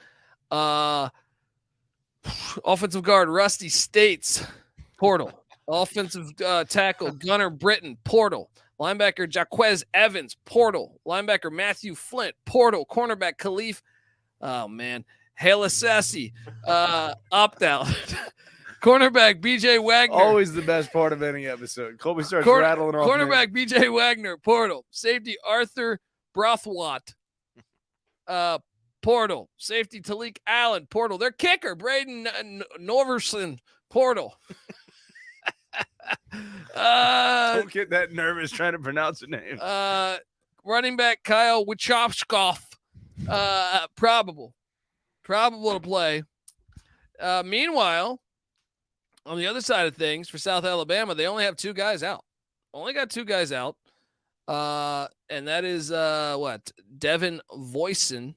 Offensive guard Rusty States, portal. Offensive tackle Gunnar Britton, portal. Linebacker Jaquez Evans, portal. Linebacker Matthew Flint, portal. Cornerback Khalif, Halasasi, opt out. Cornerback BJ Wagner. Always the best part of any episode. Colby starts rattling off. Cornerback BJ Wagner, portal. Safety Arthur Brothwatt, portal. Safety Talik Allen, portal. Their kicker, Braden Norverson, portal. Don't get that nervous trying to pronounce the name. Running back Kyle Wichowskoff, probable to play. Meanwhile, on the other side of things, for South Alabama, they only have 2 guys out. Only got 2 guys out. And that is Devin Voisin,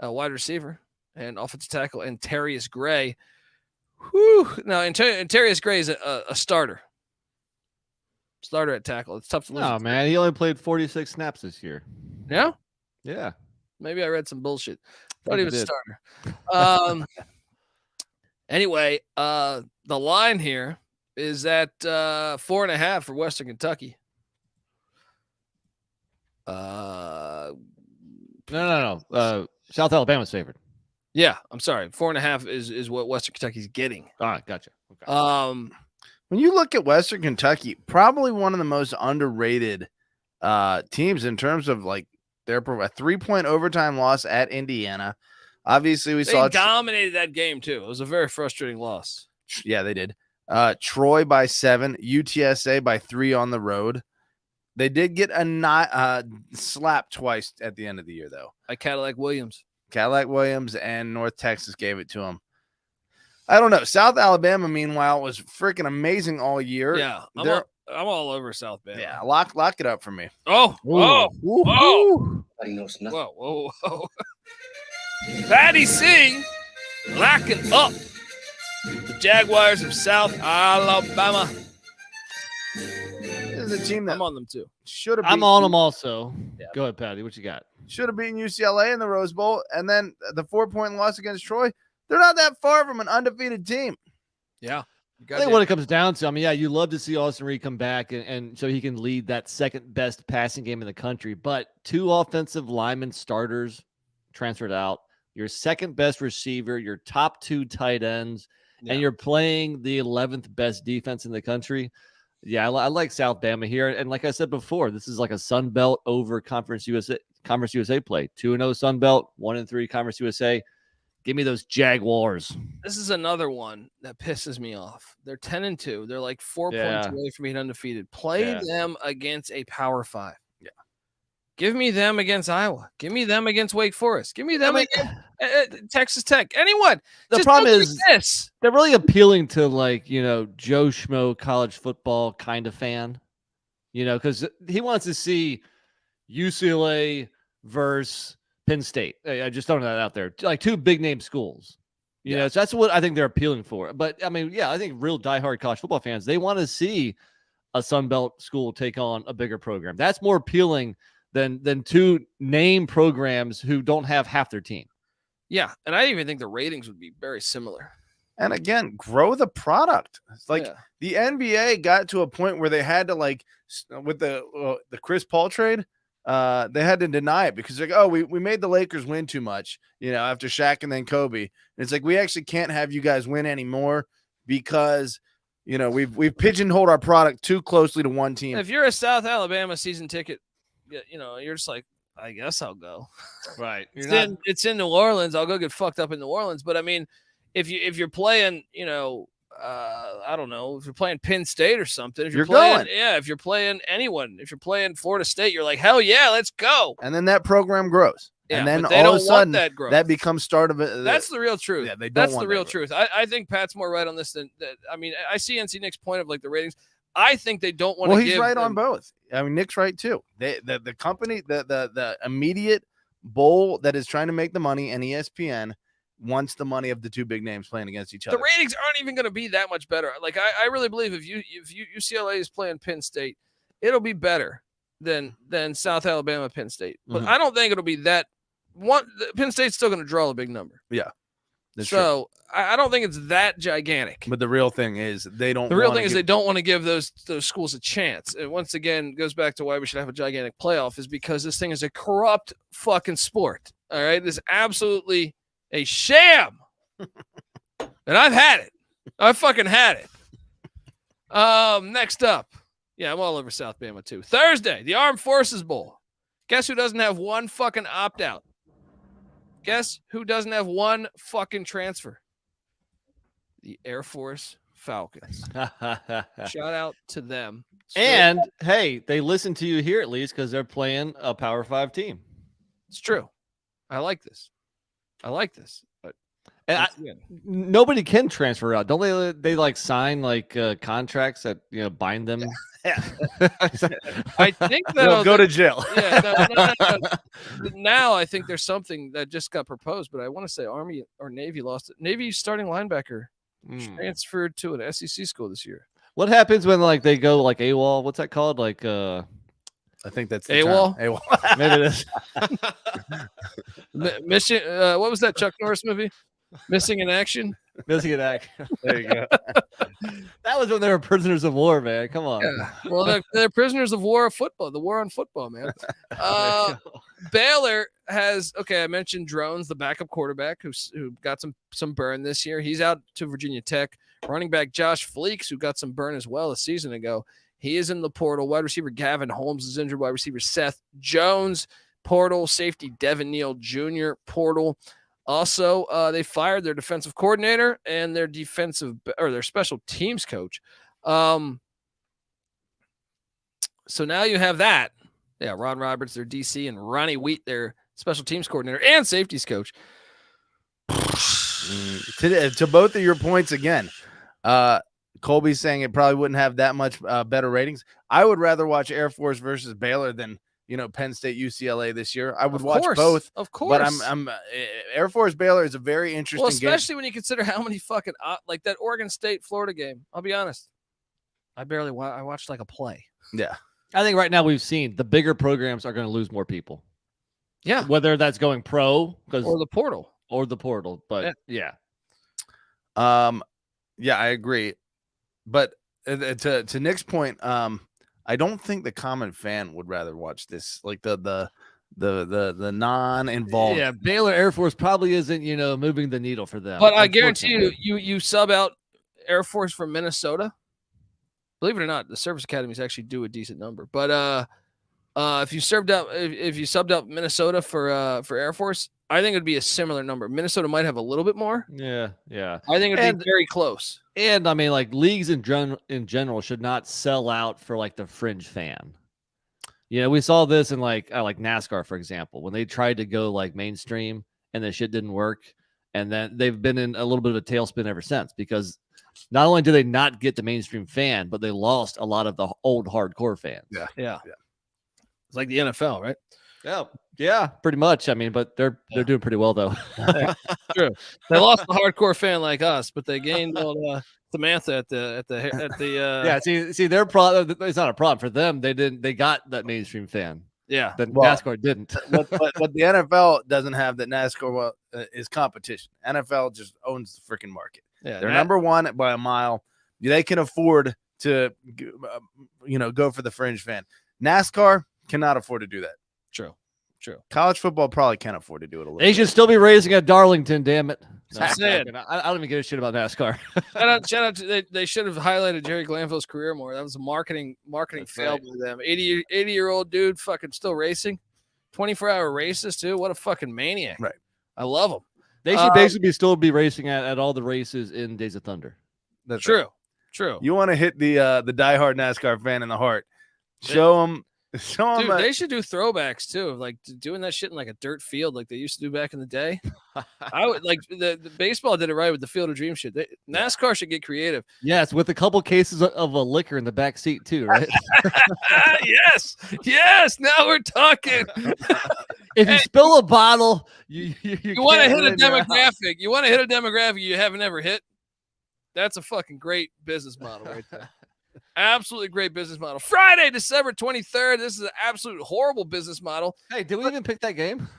wide receiver and offensive tackle, and Terrius Gray. Now, and Terrius Gray is a starter. Starter at tackle. It's tough to lose. Oh, man. He only played 46 snaps this year. Yeah? Yeah. Maybe I read some bullshit. Thought he was a starter. Anyway, the line here is at 4.5 for Western Kentucky. No. South Alabama's favored. Yeah, I'm sorry. 4.5 is what Western Kentucky's getting. All right, gotcha. Okay. When you look at Western Kentucky, probably one of the most underrated teams in terms of like their a 3-point overtime loss at Indiana. Obviously, they dominated that game too. It was a very frustrating loss. Yeah, they did. Troy by 7, UTSA by 3 on the road. They did get a slap twice at the end of the year, though. By Cadillac Williams. And North Texas gave it to them. I don't know. South Alabama, meanwhile, was freaking amazing all year. Yeah, I'm all over South Bend. Yeah, lock it up for me. Oh, whoa. Patty C, locking up the Jaguars of South Alabama. This is the team that I'm on them too. should have. I'm on them also. Yeah. Go ahead, Patty. What you got? Should have beaten UCLA in the Rose Bowl, and then the 4-point loss against Troy. They're not that far from an undefeated team. Yeah. I think what it comes down to, I mean, yeah, you love to see Austin Reed come back and so he can lead that second best passing game in the country. But 2 offensive lineman starters transferred out, your second best receiver, your top 2 tight ends, and you're playing the 11th best defense in the country. Yeah, I like South Bama here. And like I said before, this is like a Sun Belt over Conference USA play. 2-0 Sun Belt, 1-3 Conference USA. Give me those Jaguars. This is another one that pisses me off. They're 10-2. They're like 4 points away from being undefeated. Play them against a Power 5. Yeah. Give me them against Iowa. Give me them against Wake Forest. Give me them against Texas Tech. Anyone. The Just problem don't is do this. they're really appealing to like, Joe Schmo college football kind of fan, because he wants to see UCLA versus Penn State. I just throwing that out there. Like 2 big name schools. So that's what I think they're appealing for. But I mean, yeah, I think real diehard college football fans, they want to see a Sun Belt school take on a bigger program. That's more appealing than 2 name programs who don't have half their team. Yeah, and I even think the ratings would be very similar. And again, grow the product. It's like the NBA got to a point where they had to with the Chris Paul trade. They had to deny it because we made the Lakers win too much, after Shaq and then Kobe. And it's like, we actually can't have you guys win anymore because, we've pigeonholed our product too closely to one team. If you're a South Alabama season ticket, you're just like, I guess I'll go. Right. It's in New Orleans. I'll go get fucked up in New Orleans. But I mean, if you're playing, I don't know, if you're playing Penn State or something, if you're playing, if you're playing anyone, if you're playing Florida State, you're like, hell yeah, let's go. And then that program grows. Yeah, and then they all don't of a sudden want that growth. That becomes start of it. That's the real truth. Yeah, That's the real truth. I think Pat's more right on this than I mean, I see NC Nick's point of like the ratings. I think they don't want to give. Well, he's right on both. I mean, Nick's right too. The company, the immediate bowl that is trying to make the money, and ESPN wants the money of the 2 big names playing against each other. The ratings aren't even going to be that much better. Like I really believe if UCLA is playing Penn State, it'll be better than South Alabama Penn State. But I don't think it'll be that one. Penn State's still going to draw a big number. Yeah. So I don't think it's that gigantic. But the real thing is they don't. They don't want to give those schools a chance. And once again, goes back to why we should have a gigantic playoff is because this thing is a corrupt fucking sport. All right, it's absolutely a sham. And I've had it. I fucking had it. Next up, I'm all over South Bama too. Thursday, the Armed Forces Bowl. Guess who doesn't have one fucking opt out? Guess who doesn't have one fucking transfer? The Air Force Falcons. Shout out to them. And hey, they listen to you here at least because they're playing a Power 5 team. It's true. I like this. But nobody can transfer out. Don't they like sign like contracts that bind them? I think they'll go to jail. Now I think there's something that just got proposed, but I want to say Army or Navy lost it. Navy starting linebacker transferred to an SEC school this year. What happens when like they go like AWOL? What's that called? Like I think that's the AWOL. Term. AWOL. Maybe it is. Mission. What was that Chuck Norris movie? Missing in Action. Missing in Action. There you go. That was when they were prisoners of war, man. Come on. Yeah. Well, they're prisoners of war of football. The war on football, man. Baylor has I mentioned Drones, the backup quarterback who got some burn this year. He's out to Virginia Tech. Running back Josh Fleeks, who got some burn as well a season ago. He is in the portal. Wide receiver Gavin Holmes is injured. Wide receiver Seth Jones, portal. Safety Devin Neal Jr., portal. Also, they fired their defensive coordinator and their their special teams coach. So now you have that. Yeah, Ron Roberts, their DC, and Ronnie Wheat, their special teams coordinator and safeties coach. To both of your points again, Colby's saying it probably wouldn't have that much better ratings. I would rather watch Air Force versus Baylor than Penn State UCLA this year. I would watch both, of course. But I'm Air Force Baylor is a very interesting game. Especially when you consider how many fucking like that Oregon State Florida game. I'll be honest, I watched like a play. Yeah. I think right now we've seen the bigger programs are going to lose more people. Yeah. Whether that's going pro Or the portal. But yeah. Yeah, I agree. But to Nick's point, I don't think the common fan would rather watch this. Like the non-involved. Yeah, Baylor Air Force probably isn't, moving the needle for them. But I guarantee you sub out Air Force from Minnesota. Believe it or not, the service academies actually do a decent number. But if you subbed out Minnesota for Air Force, I think it'd be a similar number. Minnesota might have a little bit more. Yeah. I think it'd be very close. And I mean, like leagues in general should not sell out for like the fringe fan. We saw this in like NASCAR, for example, when they tried to go like mainstream and the shit didn't work. And then they've been in a little bit of a tailspin ever since, because not only do they not get the mainstream fan, but they lost a lot of the old hardcore fans. Yeah. It's like the NFL, right? Yeah, pretty much. I mean, but they're doing pretty well though. True. They lost the hardcore fan like us, but they gained Samantha at the yeah. See, their problem. It's not a problem for them. They got that mainstream fan. Yeah, but NASCAR didn't. What the NFL doesn't have that NASCAR is competition. NFL just owns the freaking market. Yeah, they're number one by a mile. They can afford to, go for the fringe fan. NASCAR cannot afford to do that. True. College football probably can't afford to do it a little They should still be racing at Darlington, damn it. No, I'm saying. I don't even give a shit about NASCAR. Shout out to they should have highlighted Jerry Glanville's career more. That was a marketing fail by them. 80-year-old dude fucking still racing. 24-hour races too. What a fucking maniac. Right. I love him. They should basically still be racing at all the races in Days of Thunder. That's true. Right. True. You want to hit the diehard NASCAR fan in the heart. Show them. Dude, they should do throwbacks too, like doing that shit in like a dirt field, like they used to do back in the day. I would like the baseball did it right with the Field of Dreams shit. NASCAR should get creative. Yes, with a couple cases of a liquor in the back seat too, right? Yes. Now we're talking. If you spill a bottle, you want to hit a demographic. You want to hit a demographic you haven't ever hit. That's a fucking great business model right there. Absolutely great business model. Friday, December 23rd. This is an absolute horrible business model. Hey, did we even pick that game?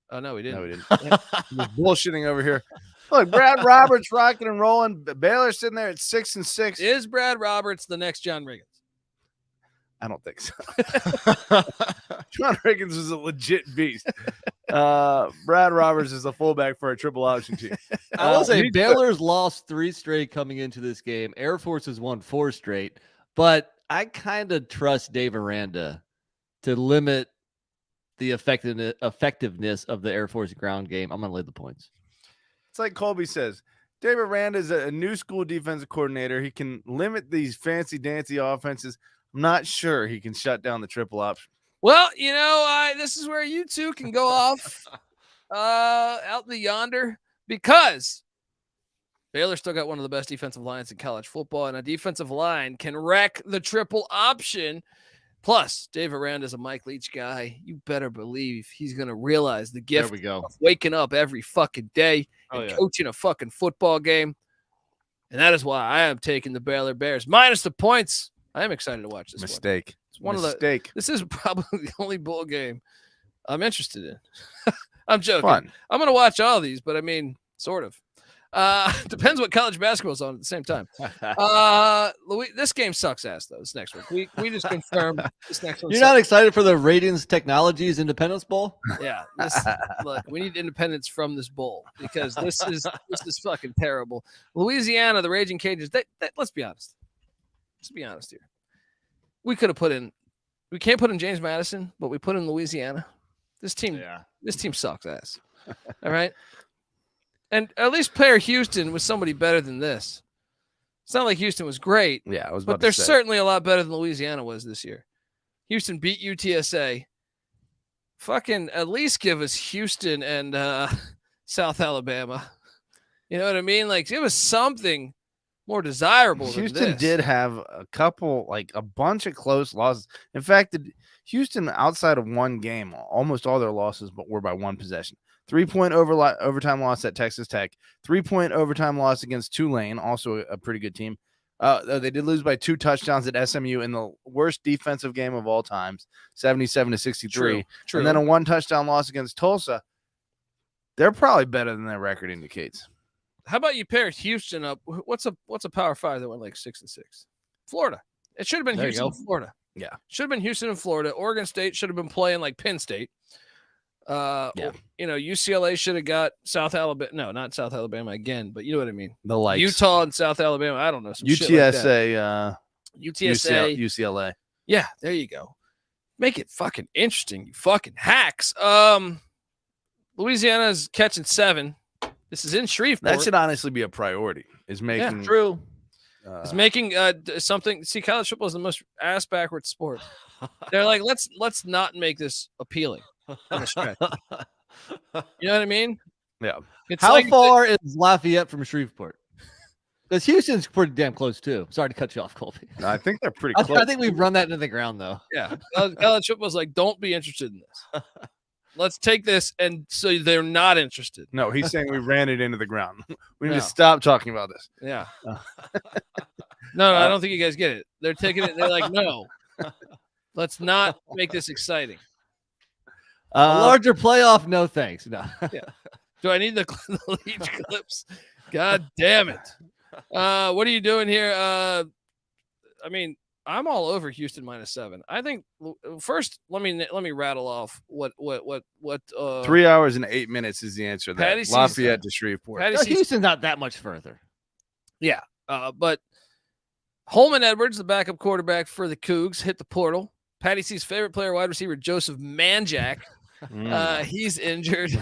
Oh, no, we didn't. No, we didn't. We're bullshitting over here. Look, Brad Roberts rocking and rolling. Baylor sitting there at 6-6. Is Brad Roberts the next John Riggins? I don't think so. John Riggins is a legit beast. Brad Roberts is a fullback for a triple option team. I will say Baylor's lost 3 straight coming into this game. Air Force has won 4 straight, but I kind of trust Dave Aranda to limit the effectiveness of the Air Force ground game. I'm going to lay the points. It's like Colby says. Dave Aranda is a new school defensive coordinator. He can limit these fancy dancy offenses. I'm not sure he can shut down the triple option. Well, this is where you two can go off out in the yonder, because Baylor still got one of the best defensive lines in college football, and a defensive line can wreck the triple option. Plus, Dave Aranda is a Mike Leach guy. You better believe he's going to realize the gift of waking up every fucking day and coaching a fucking football game. And that is why I am taking the Baylor Bears minus the points. I am excited to watch this. Mistake. It's one of the. This is probably the only bowl game I'm interested in. I'm joking. Fun. I'm going to watch all of these, but I mean, sort of. Depends what college basketball's on at the same time. This game sucks ass though. This next one, we just confirmed this next one. You're not excited for the Radiance Technologies Independence Bowl? Yeah. Look, we need independence from this bowl, because this is fucking terrible. Louisiana, the Ragin Cajuns. Let's be honest. Let's be honest here. We could have put in. We can't put in James Madison, but we put in Louisiana. This team sucks ass. All right. And at least pair Houston with somebody better than this. It's not like Houston was great. Yeah, but they're certainly a lot better than Louisiana was this year. Houston beat UTSA. Fucking at least give us Houston and South Alabama. You know what I mean? Like, it was something more desirable. Houston did have a bunch of close losses. In fact, Houston, outside of one game, almost all their losses were by one possession. 3-point overtime loss at Texas Tech. 3-point overtime loss against Tulane, also a pretty good team. They did lose by 2 touchdowns at SMU in the worst defensive game of all times, 77-63. True. And then a 1 touchdown loss against Tulsa. They're probably better than their record indicates. How about you pair Houston up? What's a Power 5 that went like 6-6? Florida. It should have been There you Houston, go. Florida. Yeah. Should have been Houston and Florida. Oregon State should have been playing like Penn State. UCLA should have got South Alabama. No, not South Alabama again, but you know what I mean. The likes. Utah and South Alabama. I don't know. Some shit like that. UTSA, UTSA. UCLA. Yeah, there you go. Make it fucking interesting, you fucking hacks. Louisiana's catching 7. This is in Shreveport. That should honestly be a priority. Is making True. Is making something. See, college football is the most ass backwards sport. They're like, let's not make this appealing. On a stretch. You know what I mean? Yeah. It's How like, far is Lafayette from Shreveport? Because Houston's pretty damn close too. Sorry to cut you off, Colby. I think they're pretty close. I think we've run that into the ground though. Yeah, college football's like, don't be interested in this. Let's take this, and so they're not interested. No, he's saying we ran it into the ground. We need No. to stop talking about this. Yeah. No, I don't think you guys get it. They're taking it. They're like, no, let's not make this exciting. A larger playoff, no thanks. No. Do I need the lead clips? God damn it. What are you doing here? I mean, I'm all over Houston -7. I think first let me rattle off what 3 hours and 8 minutes is the answer. Patty That sees Lafayette to Shreveport. Patty No, sees- Houston's not that much further. Yeah. But Holman Edwards, the backup quarterback for the Cougs, hit the portal. Patty C's favorite player, wide receiver Joseph Manjack. He's injured.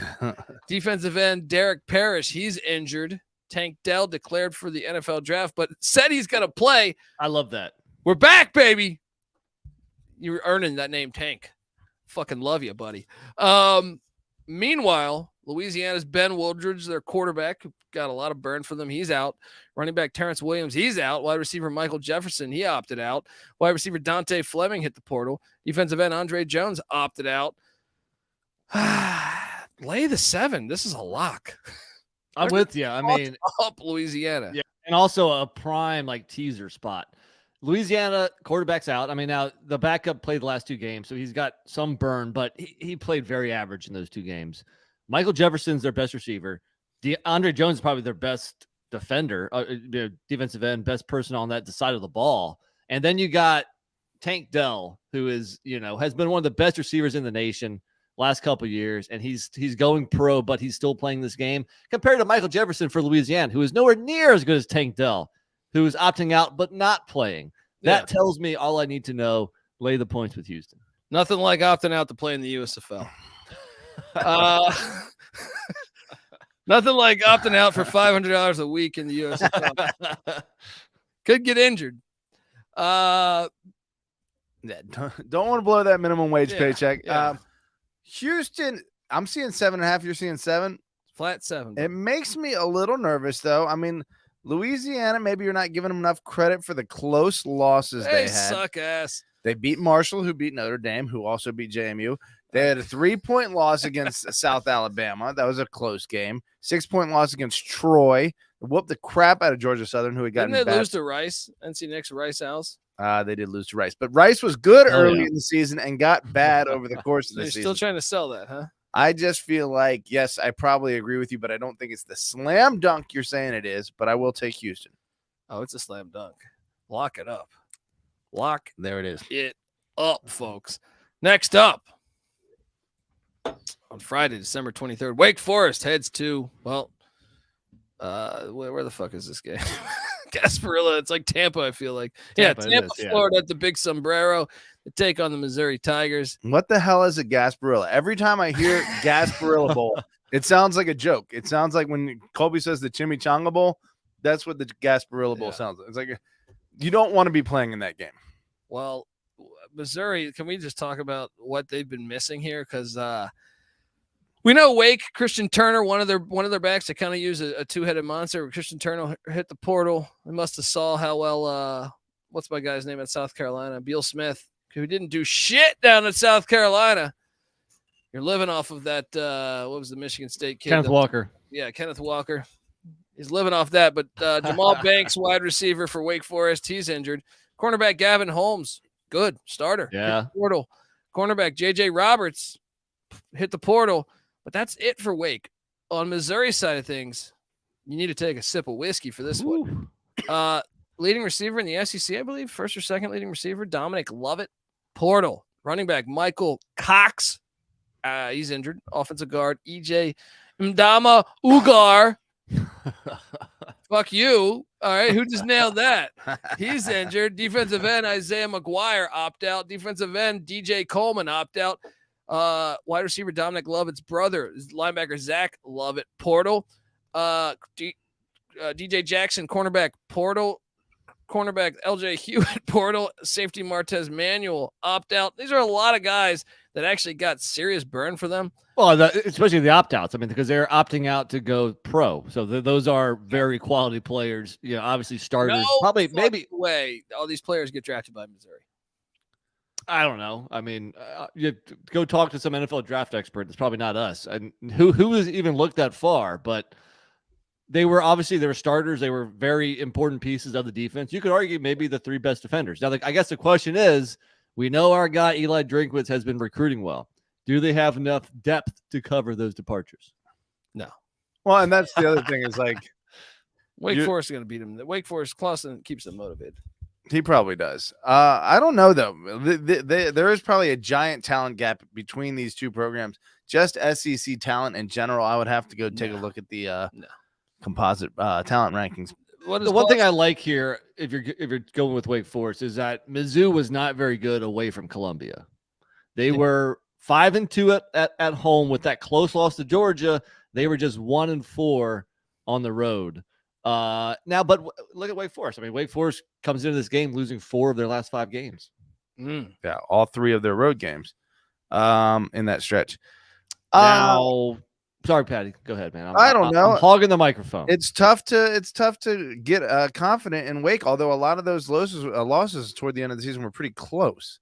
Defensive end Derek Parrish, he's injured. Tank Dell declared for the NFL draft, but said he's going to play. I love that. We're back, baby. You're earning that name, Tank. Fucking love you, buddy. Meanwhile, Louisiana's Ben Wooldridge, their quarterback, who got a lot of burn for them. He's out. Running back Terrence Williams, he's out. Wide receiver Michael Jefferson, he opted out. Wide receiver Dante Fleming hit the portal. Defensive end Andre Jones opted out. Lay the 7. This is a lock. I'm with you. I mean, up Louisiana. yeah, and also a prime like teaser spot. Louisiana quarterback's out. I mean, now the backup played the last 2 games, so he's got some burn, but he played very average in those 2 games. Michael Jefferson's their best receiver. Andre Jones is probably their best defender, defensive end, best person on that side of the ball. And then you got Tank Dell, who is, has been one of the best receivers in the nation last couple of years, and he's going pro, but he's still playing this game compared to Michael Jefferson for Louisiana, who is nowhere near as good as Tank Dell, who is opting out but not playing. That tells me all I need to know. Lay the points with Houston. Nothing like opting out to play in the USFL. Nothing like opting out for $500 a week in the USFL. Could get injured. Don't want to blow that minimum wage paycheck. Yeah. Houston, I'm seeing 7.5. You're seeing 7. Flat 7. It makes me a little nervous, though. I mean, Louisiana, maybe you're not giving them enough credit for the close losses they had. Suck ass. They beat Marshall, who beat Notre Dame, who also beat JMU. They had a 3-point loss against South Alabama. That was a close game. 6-point loss against Troy. Whooped the crap out of Georgia Southern, who had gotten Didn't they bad. lose to Rice? NC Nick's Rice House? They did lose to Rice, but Rice was good early in the season and got bad over the course of the You're season. still trying to sell that, huh? I just feel like, yes, I probably agree with you, but I don't think it's the slam dunk you're saying it is, but I will take Houston. Oh, it's a slam dunk. Lock it up. Lock There it is. it up, folks. Next up, on Friday, December 23rd, Wake Forest heads to, where the fuck is this game? Gasparilla. It's like Tampa, I feel like. Tampa, Tampa, it is, Florida at the Big Sombrero. They take on the Missouri Tigers. What the hell is a Gasparilla? Every time I hear Gasparilla Bowl, it sounds like a joke. It sounds like when Colby says the Chimichanga Bowl, that's what the Gasparilla Bowl sounds like. It's like you don't want to be playing in that game. Well, Missouri, can we just talk about what they've been missing here? Because we know Wake, Christian Turner, one of their backs, to kind of use a 2-headed monster. Christian Turner hit the portal. They must have saw how well what's my guy's name at South Carolina? Beal Smith, who didn't do shit down at South Carolina. You're living off of that. What was the Michigan State kid? Kenneth Walker. Yeah, Kenneth Walker. He's living off that. But Jamal Banks, wide receiver for Wake Forest, he's injured. Cornerback Gavin Holmes, good starter. Yeah. Portal. Cornerback J.J. Roberts hit the portal. But that's it for Wake. On Missouri side of things, you need to take a sip of whiskey for this one. Leading receiver in the SEC, I believe, first or second leading receiver, Dominic Lovett. Portal. Running back Michael Cox. He's injured. Offensive guard EJ Mdama Ugar. Fuck you. All right. Who just nailed that? He's injured. Defensive end Isaiah McGuire opt out. Defensive end DJ Coleman opt out. Wide receiver Dominic Lovett's brother, linebacker Zach Lovett. Portal. DJ Jackson, cornerback. Portal. Cornerback LJ Hewitt. Portal. Safety Martez Manuel opt out. These are a lot of guys that actually got serious burn for them. Well, especially the opt-outs. I mean, because they're opting out to go pro. So those are very quality players. You know, obviously starters. Probably, maybe. Way all these players get drafted by Missouri. I don't know. I mean, you go talk to some NFL draft expert. It's probably not us. And who has even looked that far? But they were starters. They were very important pieces of the defense. You could argue maybe the three best defenders. Now, I guess the question is, we know our guy Eli Drinkwitz has been recruiting well. Do they have enough depth to cover those departures? No. Well, and that's the other thing is like Wake Forest is going to beat them. Wake Forest, Clawson keeps them motivated. He probably does. I don't know, though. There is probably a giant talent gap between these two programs. Just SEC talent in general, I would have to go take a look at the composite talent rankings. The one thing I like here, if you're going with Wake Forest, is that Mizzou was not very good away from Columbia. They were 5-2 at home with that close loss to Georgia. They were just 1-4 on the road. Now, but look at Wake Forest. I mean, Wake Forest comes into this game losing 4 of their last 5 games. Yeah, all 3 of their road games in that stretch. Now, sorry, Patty. Go ahead, man. I don't know. I'm hogging the microphone. It's tough to get confident in Wake, although a lot of those losses toward the end of the season were pretty close.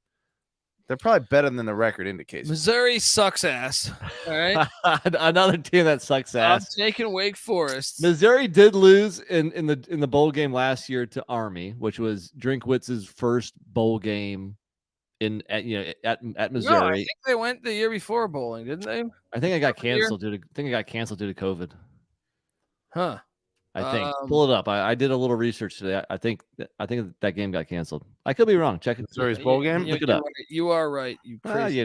They're probably better than the record indicates. Missouri sucks ass. All right. Another team that sucks ass. I'm taking Wake Forest. Missouri did lose in the bowl game last year to Army, which was Drinkwitz's first bowl game at Missouri. No, I think they went the year before bowling, didn't they? I think it got canceled due to COVID. Huh. I think. Pull it up. I did a little research today. I think that game got canceled. I could be wrong. Check it. Missouri's bowl game. Look it up. You are right. You crazy.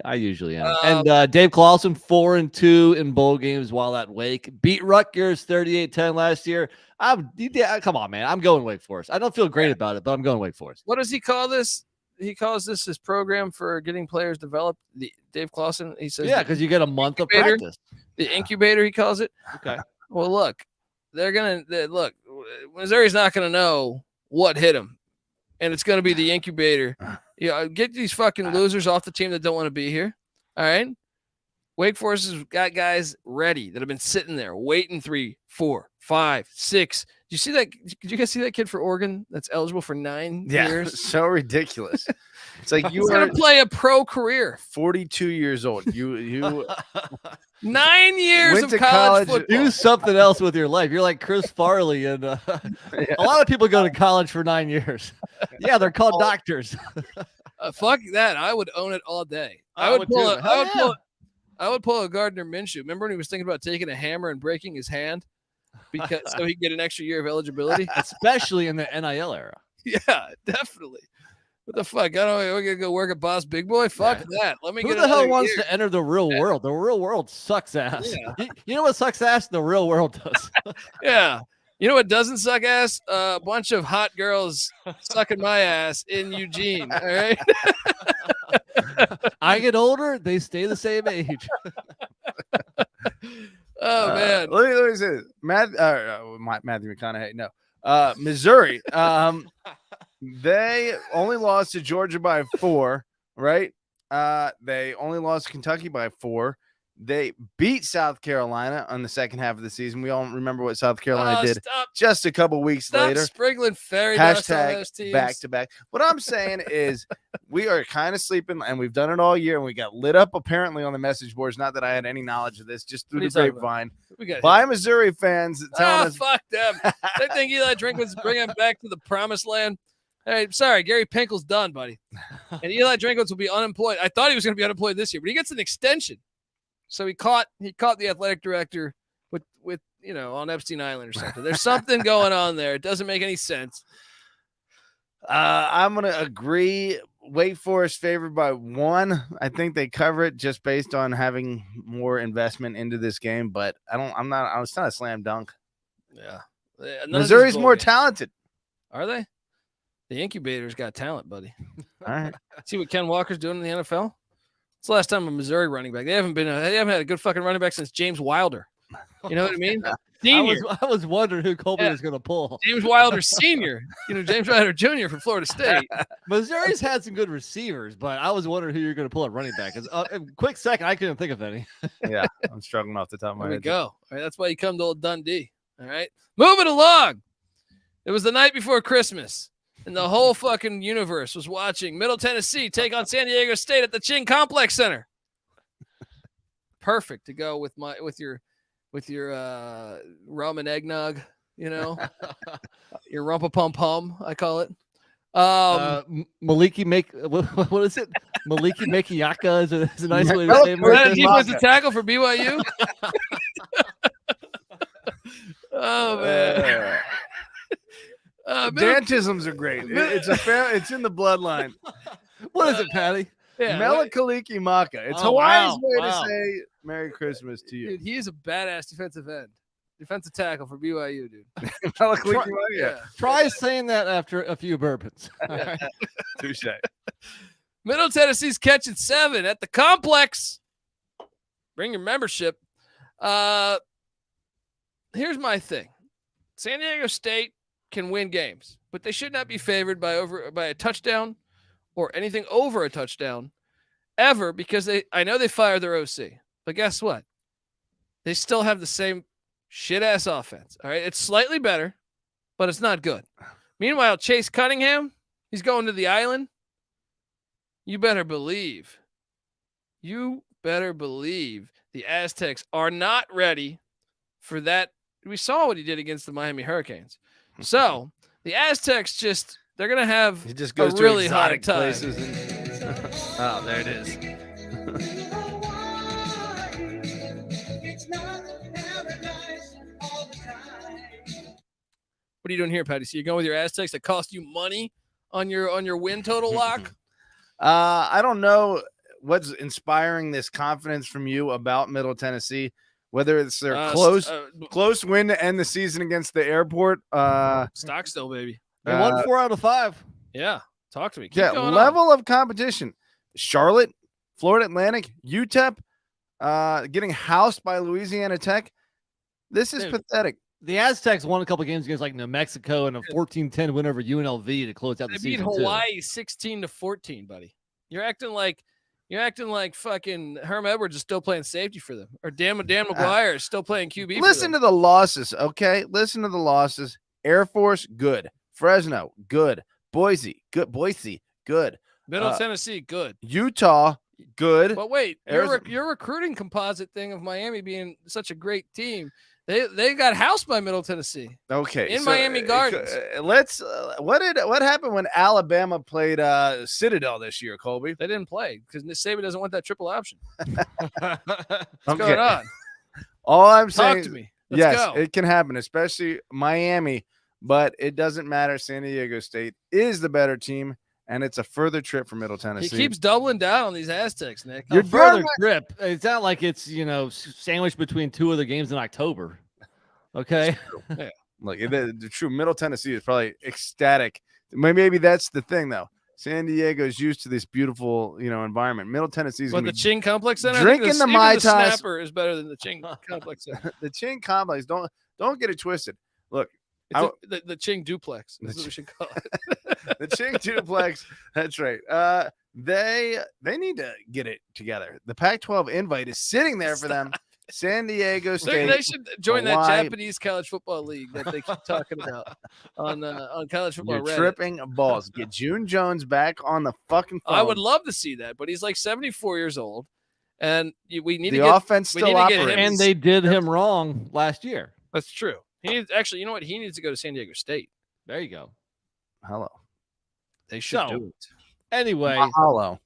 I usually am. And Dave Clawson 4-2 in bowl games while at Wake. Beat Rutgers 38-10 last year. Come on, man. I'm going Wake Forest. I don't feel great about it, but I'm going Wake Forest. What does he call this? He calls this his program for getting players developed. Dave Clawson. He says, because you get a month of practice. The incubator, he calls it. Okay. Well, look. Missouri's not going to know what hit them, and it's going to be the incubator. Get these fucking losers off the team that don't want to be here. All right. Wake Forest has got guys ready that have been sitting there waiting 3, 4, 5, 6. Did you guys see that kid for Oregon that's eligible for 9 years? Yeah, so ridiculous. It's like He's going to play a pro career. 42 years old. You 9 years of college football. Do something else with your life. You're like Chris Farley, and a lot of people go to college for 9 years. Yeah, they're called doctors. Fuck that. I would own it all day. I would pull a Gardner Minshew. Remember when he was thinking about taking a hammer and breaking his hand so he could get an extra year of eligibility? Especially in the NIL era. Yeah, definitely. What the fuck? I don't know. We're going to go work at Boss Big Boy? Fuck that. Let me Who get the hell another wants year. to enter the real world? The real world sucks ass. Yeah. You know what sucks ass? The real world does. Yeah. You know what doesn't suck ass? A bunch of hot girls sucking my ass in Eugene. All right. I get older, they stay the same age. Oh man. Let me say this. Matthew McConaughey. No. Missouri. They only lost to Georgia by 4, right? They only lost to Kentucky by 4. They beat South Carolina on the second half of the season. We all remember what South Carolina did Stop, just a couple weeks later. sprinkling fairy dust on those Hashtag teams. back to back. What I'm saying is we are kind of sleeping, and we've done it all year, and we got lit up apparently on the message boards. Not that I had any knowledge of this, just through What the are you talking grapevine. We got By Missouri fans telling us fuck them. They think Eli Drinkwitz's bringing him back to the promised land. Hey, sorry, Gary Pinkel's done, buddy. And Eli Drinkwitz will be unemployed. I thought he was going to be unemployed this year, but he gets an extension. So he caught the athletic director with on Epstein Island or something. There's something going on there. It doesn't make any sense. I'm going to agree. Wake Forest favored by 1. I think they cover it just based on having more investment into this game, but it's not a slam dunk. Yeah. Missouri's more talented. Are they? The incubator's got talent, buddy. All right. See what Ken Walker's doing in the NFL? It's the last time a Missouri running back. They haven't had a good fucking running back since James Wilder. You know what I mean? Senior. I was wondering who Colby was going to pull. James Wilder Senior. James Wilder Jr. from Florida State. Missouri's had some good receivers, but I was wondering who you're going to pull at running back. Quick second, I couldn't think of any. Yeah, I'm struggling off the top of my There head. we go. All right, that's why you come to old Dundee. All right, moving along. It was the night before Christmas, and the whole fucking universe was watching Middle Tennessee take on San Diego State at the Ching Complex Center. Perfect to go with your rum and eggnog, your rumpa-pum-pum, I call it. Maliki what is it? Maliki Makiyaka is a nice way to say it. That defensive tackle for BYU. Oh man. Dantisms are great. It's in the bloodline. What is it, Patty? Yeah, Melakaliki Maka. It's Hawaii's way to say Merry Christmas to you. Dude, he is a badass defensive tackle for BYU, dude. Melakaliki Maka. Try saying that after a few bourbons. Touche. Middle Tennessee's catching 7 at the complex. Bring your membership. Here's my thing. San Diego State can win games, but they should not be favored by a touchdown or anything over a touchdown ever, because I know they fired their OC, but guess what? They still have the same shit ass offense. All right. It's slightly better, but it's not good. Meanwhile, Chase Cunningham, he's going to the island. You better believe the Aztecs are not ready for that. We saw what he did against the Miami Hurricanes. So the Aztecs they're going to have It just goes a to really hard exotic time. places. Oh, there it is. What are you doing here, Patty? So you're going with your Aztecs that cost you money on your win total lock? I don't know what's inspiring this confidence from you about Middle Tennessee, whether it's their close win to end the season against the Airport. Stockstill, baby. They won 4 out of 5. Yeah. Talk to me. Keep Yeah, going level of competition. Charlotte, Florida Atlantic, UTEP, getting housed by Louisiana Tech. This is pathetic. The Aztecs won a couple games against New Mexico and a 14-10 win over UNLV to close out the They beat season. Hawaii 16-14, buddy. You're acting like fucking Herm Edwards is still playing safety for them, or Dan McGuire is still playing QB. Listen to the losses, okay? Listen to the losses. Air Force, good. Fresno, good. Boise, good. Middle Tennessee, good. Utah, good. But wait, your recruiting composite thing of Miami being such a great team, they got housed by Middle Tennessee. Okay, in Miami Gardens. Let's. What happened when Alabama played Citadel this year, Colby? They didn't play because Saban doesn't want that triple option. What's going on? All I'm saying, Talk to me. Let's go. It can happen, especially Miami. But it doesn't matter. San Diego State is the better team, and it's a further trip for Middle Tennessee. He keeps doubling down on these Aztecs, Nick. Your further trip. It's not like it's sandwiched between 2 of the games in October. Okay. Yeah. Look, the true Middle Tennessee is probably ecstatic. Maybe that's the thing, though. San Diego is used to this beautiful, environment. Middle Tennessee's the Ching Complex Center. Drinking the Mai Tais. Snapper is better than the Ching Complex Center. The Ching Complex. Don't get it twisted. Look. The Ching Duplex. That's what we should call it. The Ching Duplex. That's right. They need to get it together. The Pac-12 invite is sitting there for them. San Diego State. They should join Hawaii. that Japanese college football league that they keep talking about on college football. You're Reddit. tripping balls. Get June Jones back on the fucking phone. I would love to see that, but he's like 74 years old, and we need the to get offense we still need to get operates. him. And they did him wrong last year. That's true. He needs actually. You know what? He needs to go to San Diego State. There you go. Hello. They should So, do it. Anyway, Hello.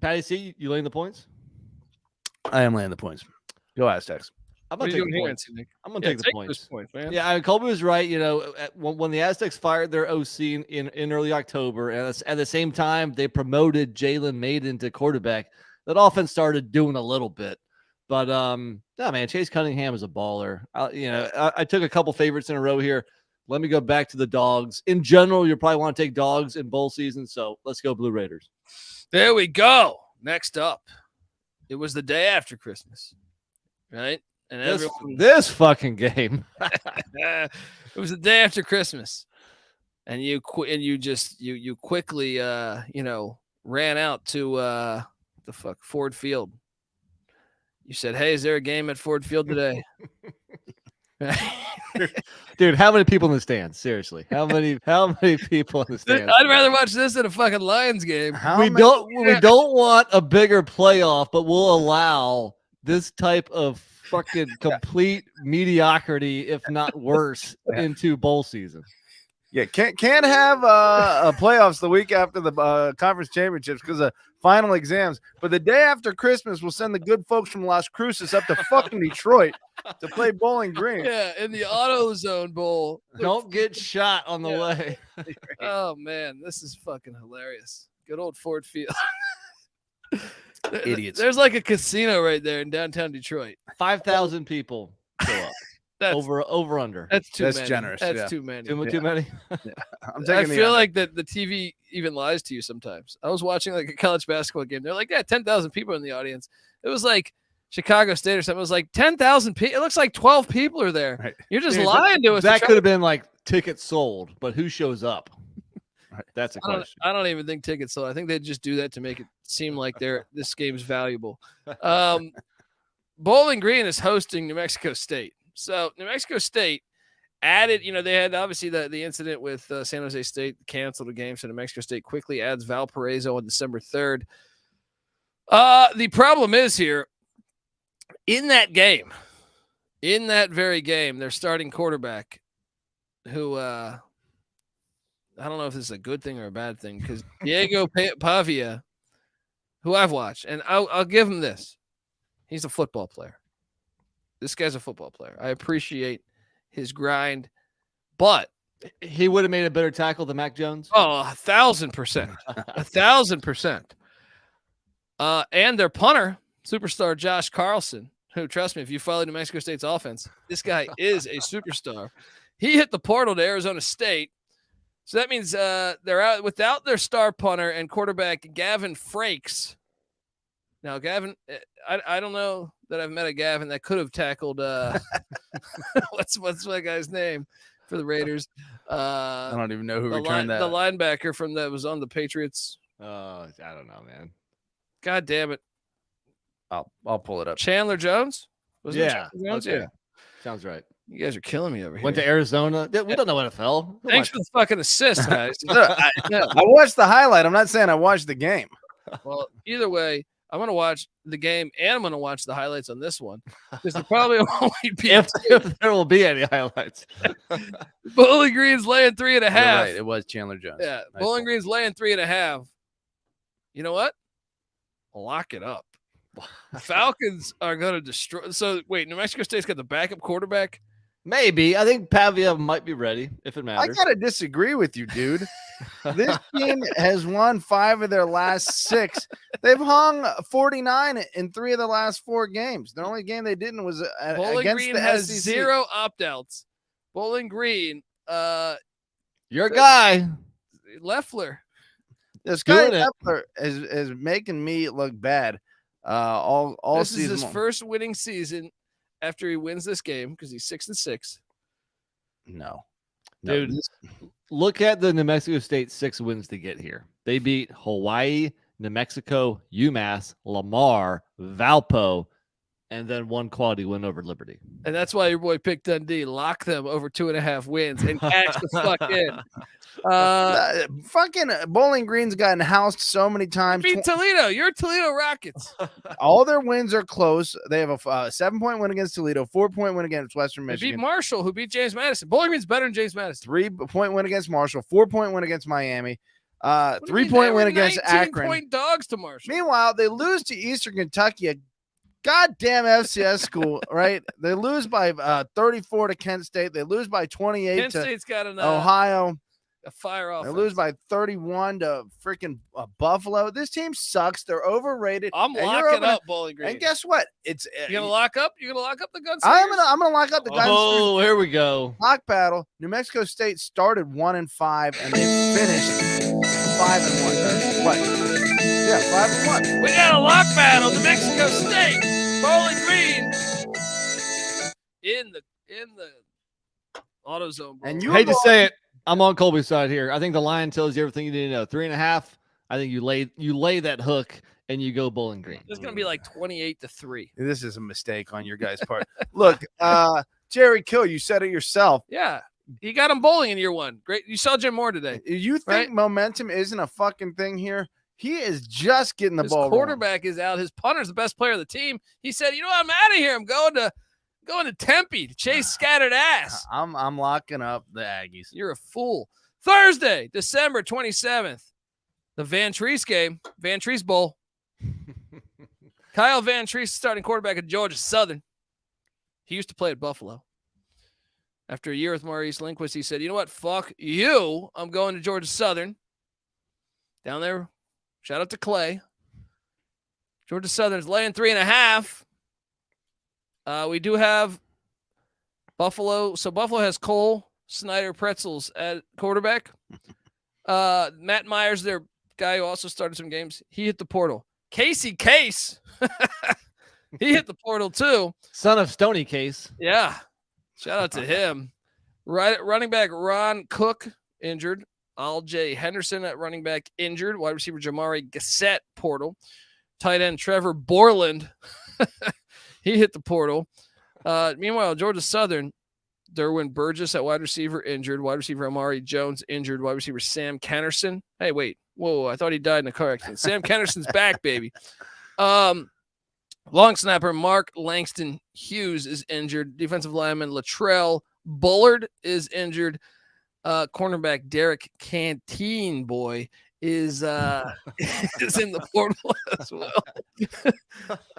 Patty C, you laying the points? I am laying the points. Go Aztecs. I'm What gonna are you take doing the here, points. Nick? I'm gonna Yeah, take the take points. those points, man. Yeah, Colby was right. You know, when the Aztecs fired their OC in early October, and at the same time they promoted Jalen Maiden to quarterback, that offense started doing a little bit. But no, man, Chase Cunningham is a baller. I took a couple favorites in a row here. Let me go back to the dogs. In general, you probably want to take dogs in bowl season, so let's go Blue Raiders. There we go. Next up, it was the day after Christmas, right? And This fucking game. it was the day after Christmas, and you quickly ran out to Ford Field. You said, "Hey, is there a game at Ford Field today?" Dude, how many people in the stands? Seriously, how many people in the stands? I'd rather watch this than a fucking Lions game. We don't want a bigger playoff, but we'll allow this type of fucking complete mediocrity, if not worse, into bowl season. Yeah, can't have a playoffs the week after the conference championships because of final exams. But the day after Christmas, we'll send the good folks from Las Cruces up to fucking Detroit to play Bowling Green. Yeah, in the AutoZone Bowl. Don't get shot on the way. Oh man, this is fucking hilarious. Good old Ford Field. Idiots. There's like a casino right there in downtown Detroit. 5,000 people show up. That's over under. That's too That's many. generous, That's yeah. too many. Too many. I'm I taking the feel under. like that the TV even lies to you sometimes. I was watching like a college basketball game. They're like, 10,000 people in the audience. It was like Chicago State or something. It was like 10,000 people. It looks like 12 people are there. Right. You're just lying to us. That could have been like tickets sold, but who shows up? That's a question. I don't even think tickets sold. I think they just do that to make it seem like this game's valuable. Bowling Green is hosting New Mexico State. So New Mexico State added, they had obviously the incident with San Jose State canceled the game. So New Mexico State quickly adds Valparaiso on December 3rd. The problem is here in that very game, their starting quarterback who, I don't know if this is a good thing or a bad thing because Diego Pavia, who I've watched, and I'll give him this. He's a football player. This guy's a football player. I appreciate his grind, but he would have made a better tackle than Mac Jones. Oh, 1,000%, 1,000%. And their punter, superstar Josh Carlson, who, trust me, if you follow New Mexico State's offense, this guy is a superstar. He hit the portal to Arizona State. So that means they're out without their star punter and quarterback Gavin Frakes. Now, Gavin, I don't know that I've met a Gavin that could have tackled what's that guy's name for the Raiders? I don't even know who returned that. The linebacker that was on the Patriots. I don't know, man. God damn it. I'll pull it up. Chandler Jones? Was it Yeah. Chandler Jones? Okay. Yeah. Sounds right. You guys are killing me over here. Went to Arizona. We don't know NFL. Thanks for the fucking assist, guys. I watched the highlight. I'm not saying I watched the game. Well, either way, I'm going to watch the game and I'm going to watch the highlights on this one because there probably only be if there will be any highlights. Bowling Green's laying 3.5. You're right. It was Chandler Jones. Yeah, Nice Bowling one. Green's laying 3.5. You know what? Lock it up. Falcons are going to destroy. So wait, New Mexico State's got the backup quarterback. Maybe. I think Pavia might be ready if it I matters. gotta disagree with you, dude. This team has won 5 of their last 6. They've hung 49 in 3 of the last 4 games. The only game they didn't was Bowling against Green the has SEC. 0 opt-outs. Bowling Green, Your guy. Leffler. This guy doing it. Leffler is making me look bad. All This season is his long. first winning season after he wins this game because he's 6-6. No, Dude, look at the New Mexico State 6 wins to get here. They beat Hawaii, New Mexico, UMass, Lamar, Valpo, and then one quality win over Liberty. And that's why your boy picked Dundee. Lock them over 2.5 wins and cash the fuck in. Fucking Bowling Green's gotten housed so many times. Beat Toledo. You're Toledo Rockets. All their wins are close. They have a 7-point win against Toledo, 4-point win against Western They Michigan. beat Marshall, who beat James Madison. Bowling Green's better than James Madison. 3-point win against Marshall, 4-point win against Miami, What do you mean? 3-point They win were against 19 Akron. point dogs to Marshall. Meanwhile, they lose to Eastern Kentucky, a goddamn FCS school, right? They lose by 34 to Kent State. They lose by 28 Kent to State's got an Ohio. a fire off. They lose by 31 to freaking Buffalo. This team sucks. They're overrated. I'm and you're locking over- up Bowling Green. And guess what? It's You gonna lock up? You gonna lock up the Gunslingers? I'm gonna lock up the guns. Oh, here we go. Lock battle. New Mexico State started 1-5 and they finished 5-1. What? Yeah, 5-1. We got a lock battle. New Mexico State, Bowling Green, in the AutoZone. And you Hate to say it, I'm on Colby's side here. I think the line tells you everything you need to know. 3.5. I think you lay that hook and you go Bowling Green. It's gonna be like 28-3. This is a mistake on your guys' part. Look, Jerry Kill, you said it yourself. Yeah, you got him bowling in year one. Great. You saw Jim Moore today. You think Right? momentum isn't a fucking thing here? He is just getting the His ball rolling. quarterback is out. His punter's the best player of the team. He said, "You know what? I'm out of here. I'm going to Tempe to chase scattered ass." I'm locking up the Aggies. You're a fool. Thursday, December 27th, the Van Treese game, Van Treese Bowl. Kyle Van Treese, starting quarterback at Georgia Southern. He used to play at Buffalo. After a year with Maurice Lindquist, he said, "You know what? Fuck you. I'm going to Georgia Southern." Down there, shout out to Clay. Georgia Southern's laying 3.5. We do have Buffalo. So Buffalo has Cole, Snyder, Pretzels at quarterback. Matt Myers, their guy who also started some games, he hit the portal. Casey Case, he hit the portal too. Son of Stony Case. Yeah. Shout out to him. Running back Ron Cook, injured. Al J. Henderson at running back, injured. Wide receiver Jamari Gassett, portal. Tight end Trevor Borland, he hit the portal. Meanwhile, Georgia Southern, Derwin Burgess at wide receiver, injured. Wide receiver Amari Jones, injured. Wide receiver Sam Kennerson. Hey, wait. Whoa, I thought he died in a car accident. Sam Kennerson's back, baby. Long snapper Mark Langston Hughes is injured. Defensive lineman Latrell Bullard is injured. Cornerback Derek Canteen boy is in the portal as well.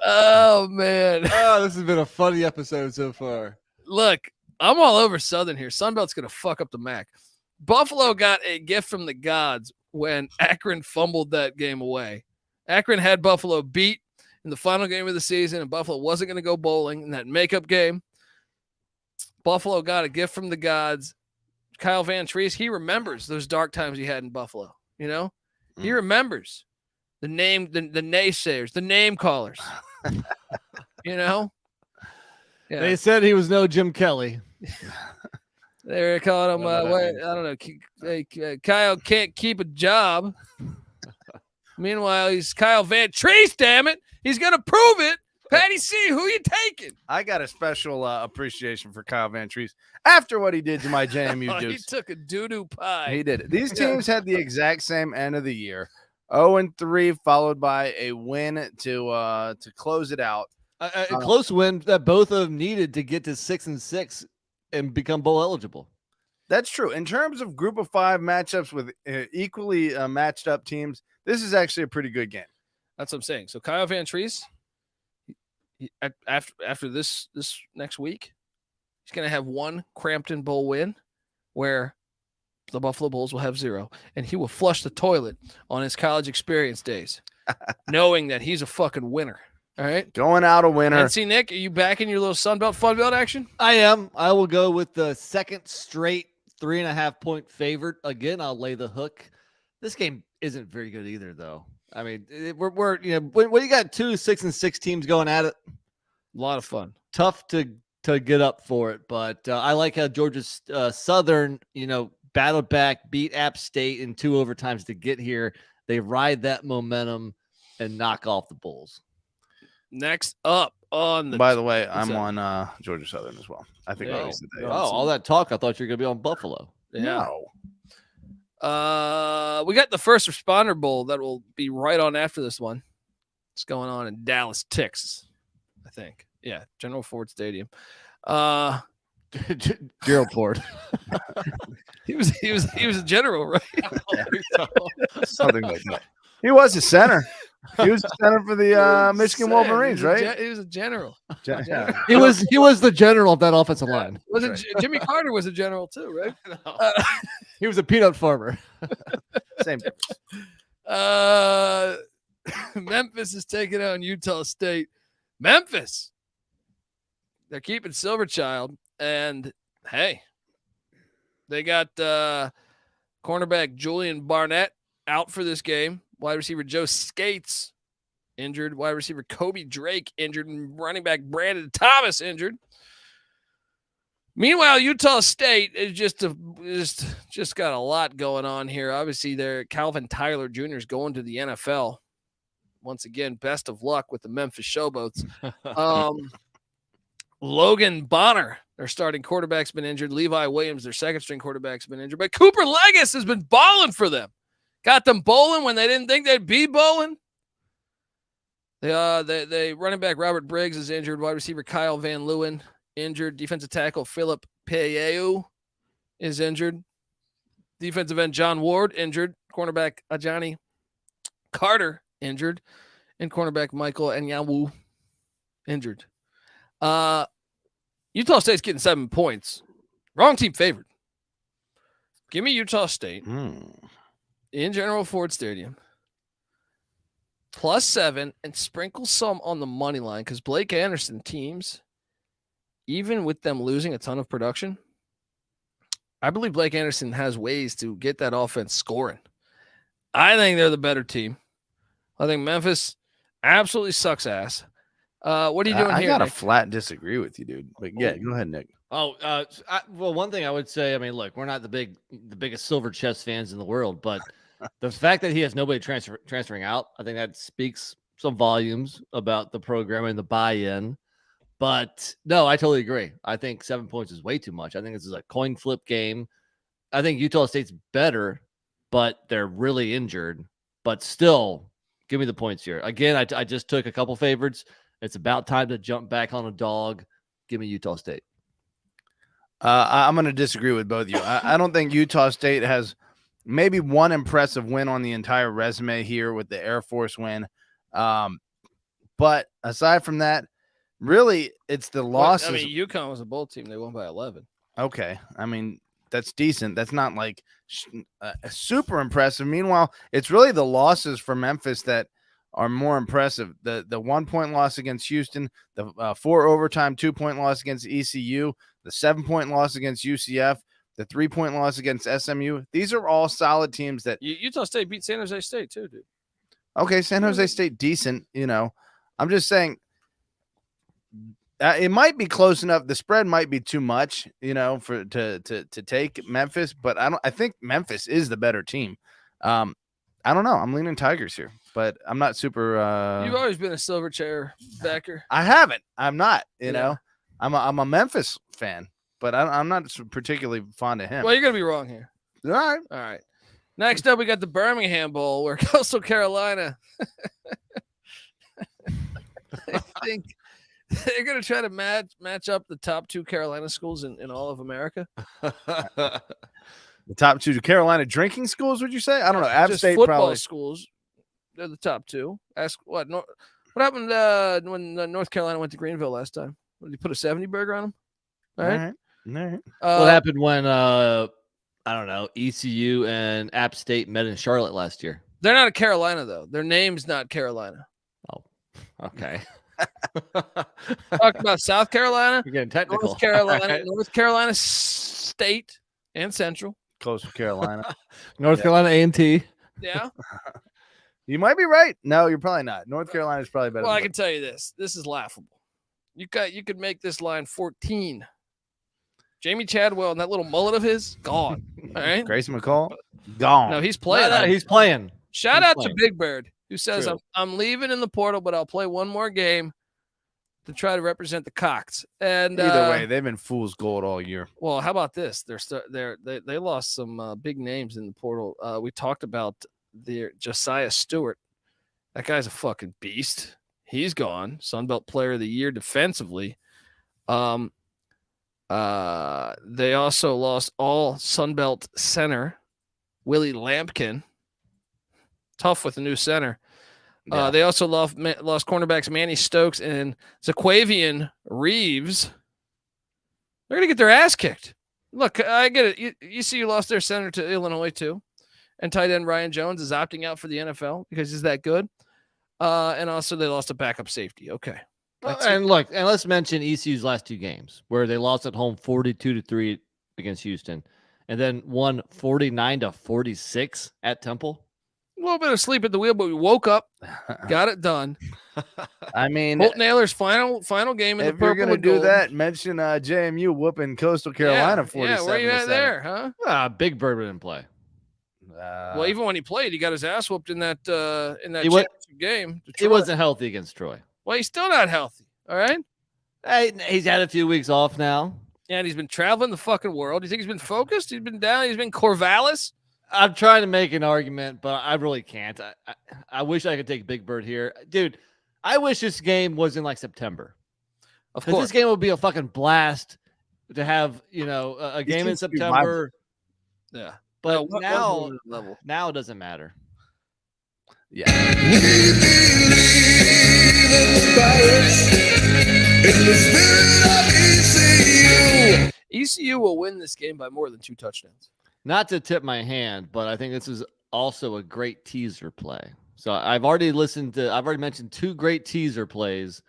Oh man. Oh, this has been a funny episode so far. Look, I'm all over Southern here. Sunbelt's gonna fuck up the MAC. Buffalo got a gift from the gods when Akron fumbled that game away. Akron had Buffalo beat in the final game of the season, and Buffalo wasn't going to go bowling in that makeup game. Buffalo got a gift from the gods. Kyle Van Treese, he remembers those dark times he had in Buffalo. You know, he remembers the naysayers, the name callers. You know, yeah. They said he was no Jim Kelly. They were calling him, I don't know. Kyle can't keep a job. Meanwhile, he's Kyle Van Treese, damn it. He's going to prove it. Patty C, who you taking? I got a special appreciation for Kyle Van Treese after what he did to my JMU He Dukes. took a doo-doo pie. He did it. These teams had the exact same end of the year. 0-3, followed by a win to close it out. A close win that both of them needed to get to 6-6 and become bowl eligible. That's true. In terms of group of 5 matchups with equally matched up teams, this is actually a pretty good game. That's what I'm saying. So Kyle Van Treese, after this next week, he's going to have one Crampton Bowl win where the Buffalo Bulls will have 0, and he will flush the toilet on his college experience days, knowing that he's a fucking winner. All right. Going out a winner. And see, Nick, are you back in your little Sunbelt Funbelt action? I am. I will go with the second straight 3.5 point favorite. Again, I'll lay the hook. This game isn't very good either, though. I mean, we're when you got 2 6-6 teams going at it, a lot of fun. Tough to get up for it, but I like how Georgia Southern, battled back, beat App State in 2 overtimes to get here. they ride that momentum and knock off the Bulls. Next up on the. By the way, I'm on Georgia Southern as well. I think I used Oh, all that talk. I thought you were going to be on Buffalo. Yeah. No. We got the First Responder Bowl that will be right on after this one. It's going on in Dallas, Texas, I think. Yeah, General Ford Stadium. Gerald Ford. He was a general, right? Something like that. He was a center. He was the center for the Michigan Wolverines, right? He was a general. Yeah. He was the general of that offensive line. Wasn't Jimmy Carter was a general too, right? No. He was a peanut farmer. Same. Memphis is taking on Utah State. Memphis. They're keeping Silverchild, and hey, they got cornerback Julian Barnett out for this game. Wide receiver Joe Skates injured. Wide receiver Kobe Drake injured. And running back Brandon Thomas injured. Meanwhile, Utah State is just got a lot going on here. Obviously, Calvin Tyler Jr. is going to the NFL. Once again, best of luck with the Memphis Showboats. Logan Bonner, their starting quarterback's been injured. Levi Williams, their second-string quarterback's been injured. But Cooper Legas has been balling for them. Got them bowling when they didn't think they'd be bowling. They running back Robert Briggs is injured. Wide receiver Kyle Van Leeuwen injured. Defensive tackle Philip Payeu is injured. Defensive end John Ward injured. Cornerback Ajani Carter injured. And cornerback Michael Anyanwu injured. Utah State's getting 7 points. Wrong team favored. Give me Utah State in General Ford Stadium. +7 and sprinkle some on the money line because Blake Anderson teams, even with them losing a ton of production, I believe Blake Anderson has ways to get that offense scoring. I think they're the better team. I think Memphis absolutely sucks ass. What are you doing here? I gotta Nick? flat disagree with you, dude. But yeah, go ahead, Nick. Well, one thing I would say, I mean, look, we're not the biggest Silver Chest fans in the world, but the fact that he has nobody transferring out, I think that speaks some volumes about the program and the buy-in. But no, I totally agree. I think 7 points is way too much. I think this is a coin flip game. I think Utah State's better, but they're really injured. But still, give me the points here. Again, I just took a couple favorites. It's about time to jump back on a dog. Give me Utah State. I'm going to disagree with both of you. I don't think Utah State has maybe one impressive win on the entire resume here with the Air Force win. But aside from that, really, it's the losses. I mean, UConn was a bowl team. They won by 11. Okay. I mean, that's decent. That's not like super impressive. Meanwhile, it's really the losses for Memphis that are more impressive. The 1 point loss against Houston, the 4 overtime 2 point loss against ECU, the 7 point loss against UCF, the 3 point loss against SMU. These are all solid teams that Utah State beat San Jose State too, dude. Okay, San Jose State decent, I'm just saying it might be close enough. The spread might be too much, for to take Memphis, but I think Memphis is the better team. I don't know. I'm leaning Tigers here, but I'm not super. You've always been a silver chair backer. I haven't. I'm not. I'm a Memphis fan, but I'm not particularly fond of him. Well, you're gonna be wrong here. All right. Next up, we got the Birmingham Bowl, where Coastal Carolina. I think they're gonna try to match up the top 2 Carolina schools in all of America. The top 2 Carolina drinking schools, would you say? I don't know. App Just State football probably. schools. They're the top 2. Ask what happened when North Carolina went to Greenville last time? Did you put a 70 burger on them? All right. What happened when I don't know, ECU and App State met in Charlotte last year? They're not a Carolina though. Their name's not Carolina. Oh, okay. Talk about South Carolina. You're getting technical. North Carolina, right. North Carolina State and Central. Coastal Carolina. North Carolina A&T. Yeah. You might be right. No, you're probably not. North Carolina is probably better. Well, I can tell you this. This is laughable. You could make this line 14. Jamie Chadwell and that little mullet of his, gone. All right. Grayson McCall, gone. No, he's playing. No, he's playing. Shout out to playing. Big Bird, who says, True. I'm leaving in the portal, but I'll play one more game to try to represent the Cocks. And Either way, they've been fool's gold all year. well, how about this? They lost some big names in the portal. We talked about their Josiah Stewart. That guy's a fucking beast. He's gone. Sun Belt Player of the Year defensively. They also lost all Sun Belt center Willie Lampkin. Tough with the new center. Yeah. They also lost cornerbacks Manny Stokes and Zaquavian Reeves. They're gonna get their ass kicked. Look, I get it. You see, you lost their center to Illinois too, and tight end Ryan Jones is opting out for the NFL because he's that good. And also they lost a backup safety. Okay. And look, and let's mention ECU's last two games where they lost at home 42-3 against Houston, and then won 49-46 at Temple. A little bit of sleep at the wheel, but we woke up, got it done. I mean, Holt Naylor's final game in the if you're purple gonna and do gold. that, mention JMU whooping Coastal Carolina 47. Yeah, where you at there, huh? Big Bird didn't play. Well, even when he played, he got his ass whooped in that He was- championship game. He Detroit. wasn't healthy against Troy. Well, he's still not healthy. All right. Hey, he's had a few weeks off now. And he's been traveling the fucking world. You think he's been focused? He's been down. He's been Corvallis. I'm trying to make an argument, but I really can't. I wish I could take Big Bird here. Dude, I wish this game was in like September. Of Because course. this game would be a fucking blast to have, a game in needs to be September. Yeah. But What now level? it doesn't matter. Yeah. ECU will win this game by more than 2 touchdowns. Not to tip my hand, but I think this is also a great teaser play. So I've already mentioned 2 great teaser plays.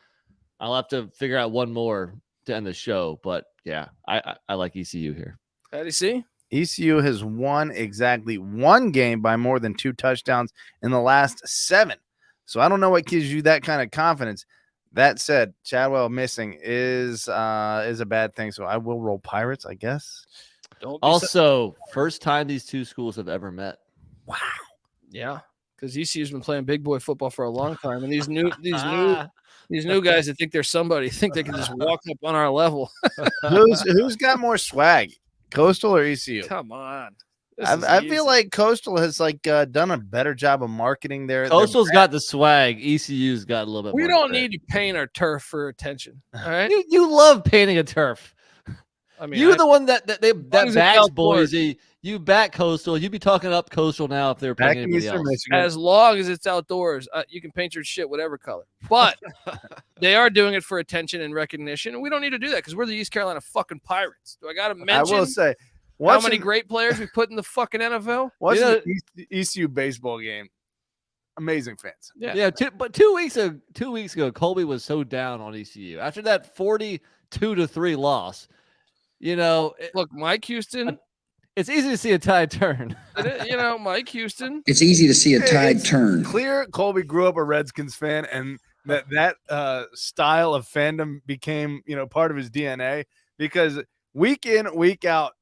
I'll have to figure out one more to end the show. But yeah, I like ECU here. How do you see? ECU has won exactly one game by more than 2 touchdowns in the last 7. So I don't know what gives you that kind of confidence. That said, Chadwell missing is a bad thing. So I will roll Pirates, I guess. Don't be Also, first time these two schools have ever met. yeah, because ECU's been playing big boy football for a long time, and these new guys that think they're somebody think they can just walk up on our level. Who's got more swag, Coastal or ECU? Come on. I feel like Coastal has done a better job of marketing their Coastal's got the swag. ECU's got a little bit we more. don't grit. need to paint our turf for attention. All right. You love painting a turf. I mean, You're the one that long as backs it's outdoors. Boise. You back Coastal. You'd be talking up Coastal now if they were back playing in anybody Eastern else. Michigan. as long as it's outdoors, you can paint your shit whatever color. But they are doing it for attention and recognition, and we don't need to do that because we're the East Carolina fucking Pirates. Do I got to I mention will say, how many great players we put in the fucking NFL? Watching You know- the ECU baseball game, amazing fans. Yeah, 2 weeks ago, Colby was so down on ECU after that 42-3 loss. Look, Mike Houston. It's easy to see a tide turn. Mike Houston. It's easy to see a tide It's turn. Clear, Colby grew up a Redskins fan, and that style of fandom became part of his DNA because week in, week out,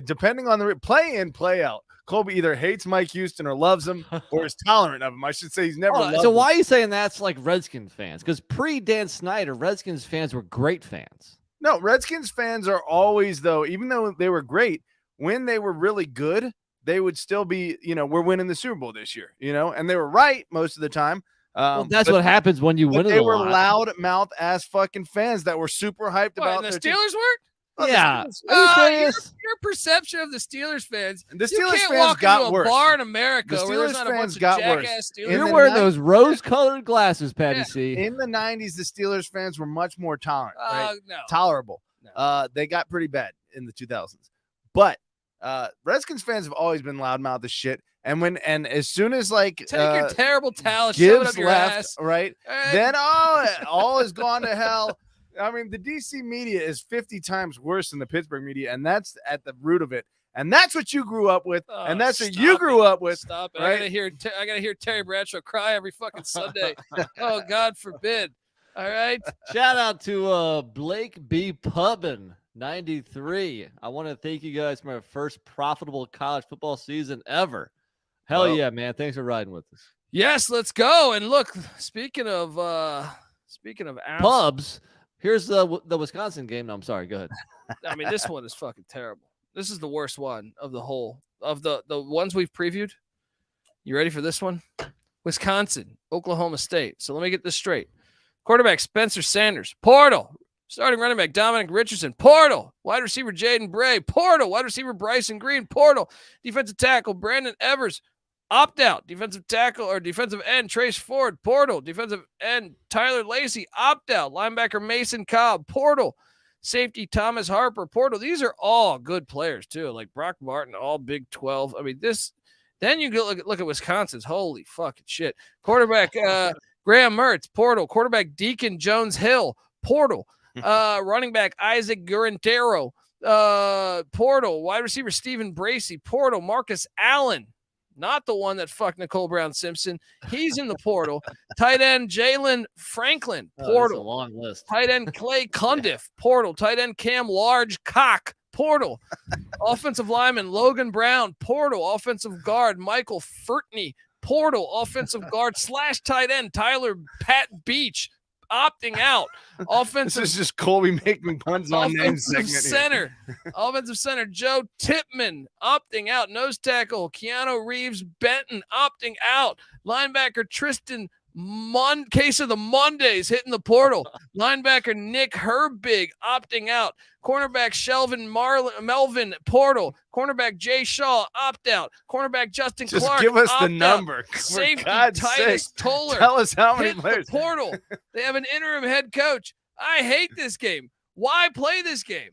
depending on the play in, play out, Colby either hates Mike Houston or loves him or is tolerant of him. I should say he's never loved So him. why are you saying that's like Redskins fans? Because pre-Dan Snyder, Redskins fans were great fans. No, Redskins fans are always, though, even though they were great, when they were really good, they would still be, we're winning the Super Bowl this year, and they were right most of the time. Well, that's what happens when you win it They a were lot. loud mouth ass fucking fans that were super hyped What, about and the their team. Steelers weren't? Oh, the Yeah. Steelers- Are you Your, serious? your perception of the Steelers fans. The You Steelers can't fans walk got into a worse. bar in America The where there's Steelers not a fans bunch got of worse. jackass Steelers. In You're the wearing night- those rose-colored glasses, Patty Yeah. C. In the 90s, the Steelers fans were much more tolerant, right? No. Tolerable. No. They got pretty bad in the 2000s. But Redskins fans have always been loudmouth as shit. And as soon as Take your terrible towel, shove it up Gibbs your left, ass. right? And Then all has gone to hell. I mean, the DC media is 50 times worse than the Pittsburgh media, and that's at the root of it. And that's what you grew up with, and that's what you stop grew up with. Stop it. right? I gotta hear Terry Bradshaw cry every fucking Sunday. Oh, God forbid. All right. Shout out to Blake B. Pubbin, 93. I want to thank you guys for my first profitable college football season ever. Hell yeah, man. Thanks for riding with us. Yes, let's go. And look, speaking of pubs, here's the Wisconsin game. No, I'm sorry. Go ahead. I mean, this one is fucking terrible. This is the worst one of the whole of the ones we've previewed. You ready for this one? Wisconsin, Oklahoma State. So let me get this straight. Quarterback Spencer Sanders, portal. Starting running back Dominic Richardson, portal. Wide receiver Jaden Bray, portal. Wide receiver Bryson Green, portal. Defensive tackle Brandon Evers, opt out. Defensive tackle or defensive end Trace Ford, portal. Defensive end Tyler Lacey, opt out. Linebacker Mason Cobb, portal. Safety Thomas Harper, portal. These are all good players too, like Brock Martin, all Big 12. I mean, this. Then you go look at Wisconsin's. Holy fucking shit. Quarterback Graham Mertz, portal. Quarterback Deacon Jones Hill, portal. Running back Isaac Guarantero, portal. Wide receiver Stephen Bracey, portal. Marcus Allen, not the one that fucked Nicole Brown Simpson. He's in the portal. Tight end Jalen Franklin, portal. That's a long list. Tight end Clay Cundiff, portal. Tight end Cam Large Cock, portal. Offensive lineman Logan Brown, portal. Offensive guard Michael Furtney, portal. Offensive guard / tight end Tyler Pat Beach, opting out. Offensive. This is just Colby making puns on names. Offensive center Joe Tipman, opting out. Nose tackle Keanu Reeves Benton, opting out. Linebacker Tristan Case of the Mondays hitting the portal. Linebacker Nick Herbig opting out. Cornerback Shelvin Melvin, portal. Cornerback Jay Shaw, opt out. Cornerback Justin Just Clark, give us the opt number. out. For Safety God's Titus sake. Toller, Tell us how many hit players. the portal. They have an interim head coach. I hate this game. Why play this game?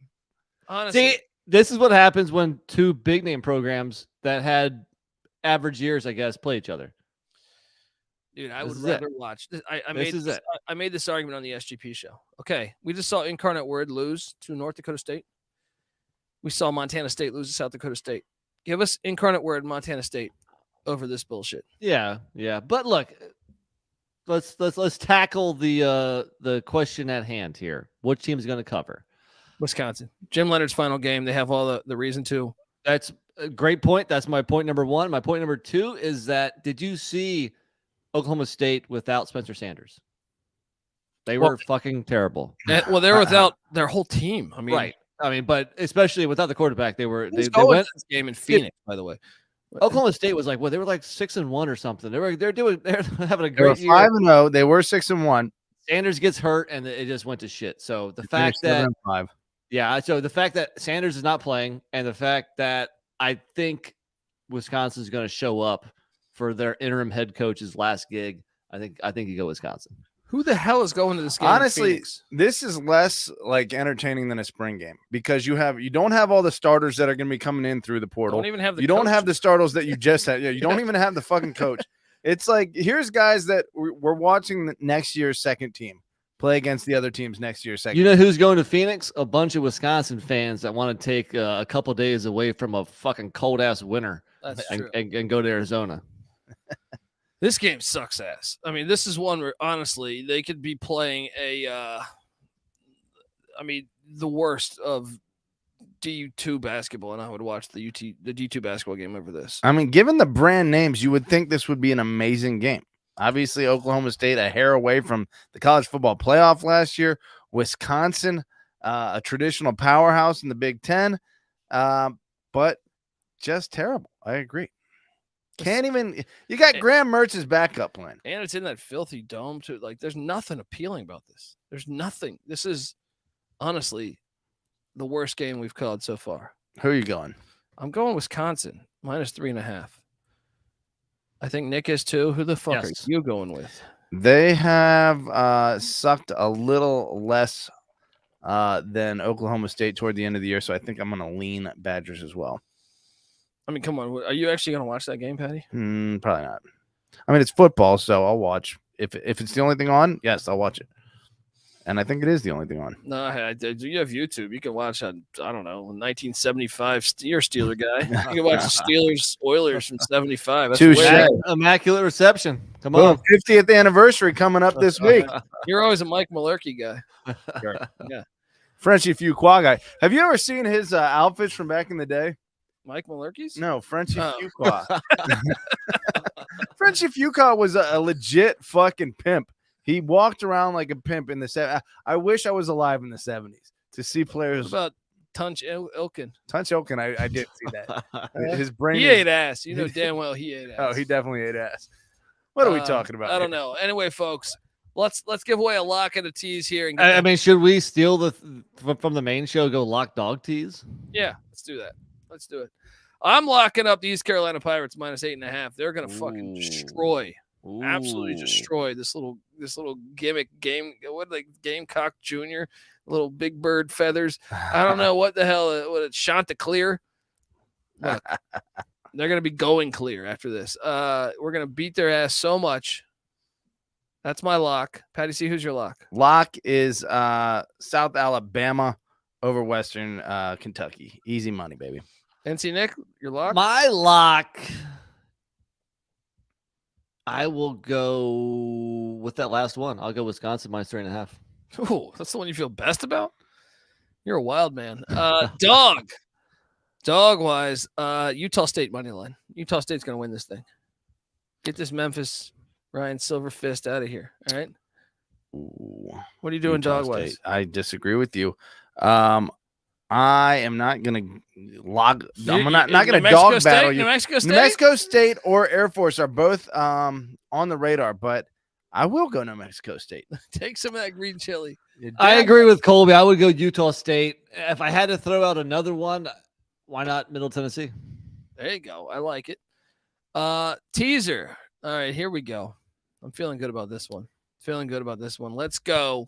Honestly. See, this is what happens when two big name programs that had average years, I guess, play each other. Dude, I would rather watch this. I made this argument on the SGP show. Okay, we just saw Incarnate Word lose to North Dakota State. We saw Montana State lose to South Dakota State. Give us Incarnate Word Montana State over this bullshit. Yeah. But look, let's tackle the question at hand here. Which team is going to cover? Wisconsin. Jim Leonard's final game. They have all the reason to. That's a great point. That's my point number one. My point number two is that did you see Oklahoma State without Spencer Sanders? They were fucking terrible. Well, they're without their whole team. I mean, right. I mean, but especially without the quarterback, they went this game in Phoenix, by the way. Oklahoma State was like, well, they were like 6-1 or something. They're having a They were great year. 5-0. They were 6-1. Sanders gets hurt and it just went to shit. So the fact that so the fact that Sanders is not playing and the fact that I think Wisconsin is going to show up for their interim head coach's last gig, I think you go Wisconsin. Who the hell is going to this game? Honestly, this is less like entertaining than a spring game because you don't have all the starters that are going to be coming in through the portal. Don't even have the you don't have the starters that you just had. Yeah, you don't even have the fucking coach. It's like here's guys that we're watching next year's second team play against the other teams next year's second. You know who's going to Phoenix? A bunch of Wisconsin fans that want to take a couple days away from a fucking cold ass winter and go to Arizona. This game sucks ass. I mean, this is one where honestly they could be playing the worst of D2 basketball, and I would watch the D2 basketball game over this. I mean, given the brand names, you would think this would be an amazing game. Obviously, Oklahoma State a hair away from the college football playoff last year. Wisconsin, a traditional powerhouse in the Big Ten, but just terrible. I agree. Can't even. You got Graham Mertz's backup plan, and it's in that filthy dome too. Like, there's nothing appealing about this. There's nothing. This is honestly the worst game we've called so far. Who are you going? I'm going Wisconsin -3.5. I think Nick is too. Who the fuck are you going with? They have sucked a little less than Oklahoma State toward the end of the year, so I think I'm going to lean Badgers as well. I mean, come on. Are you actually going to watch that game, Patty? Probably not. I mean, it's football, so I'll watch. If it's the only thing on, yes, I'll watch it. And I think it is the only thing on. No, you have YouTube. You can watch, I don't know, 1975 Steeler guy. You can watch the Steelers Oilers from 75. That's immaculate reception. Come on. 50th anniversary coming up this week. You're always a Mike Mularkey guy. Sure. Yeah. Frenchie Fuqua guy. Have you ever seen his outfits from back in the day? Mike Malarkey's? No, Frenchie Oh. Fuqua. Frenchie Fuqua was a legit fucking pimp. He walked around like a pimp in the 70s. I wish I was alive in the 70s to see players. What about Tunch Ilkin? Tunch Ilkin, I did see that. His brain. He ate ass. You know damn well he ate ass. Oh, he definitely ate ass. What are we talking about? I don't know. Anyway, folks, let's give away a lock and a tease here. And I mean, should we steal from the main show? Go lock dog tease? Yeah, let's do that. Let's do it. I'm locking up the East Carolina Pirates -8.5. They're gonna fucking destroy, absolutely destroy this little gimmick game. What like Gamecock Jr., little big bird feathers. I don't know what the hell. What it's Chanticleer. Look, they're gonna be going clear after this. We're gonna beat their ass so much. That's my lock. Patty C, who's your lock? Lock is South Alabama over Western Kentucky. Easy money, baby. NC Nick, your lock? My lock. I will go with that last one. I'll go Wisconsin -3.5. Ooh, that's the one you feel best about? You're a wild man. Dog wise, Utah State money line. Utah State's gonna win this thing. Get this Memphis Ryan Silverfist out of here. All right. Ooh, what are you doing, dog wise? I disagree with you. I am not gonna log. I'm not gonna dog battle you. New Mexico State? New Mexico State or Air Force are both on the radar, but I will go New Mexico State. Take some of that green chili. I agree with Colby. I would go Utah State. If I had to throw out another one, why not Middle Tennessee? There you go. I like it. Teaser. All right, here we go. I'm feeling good about this one. Let's go.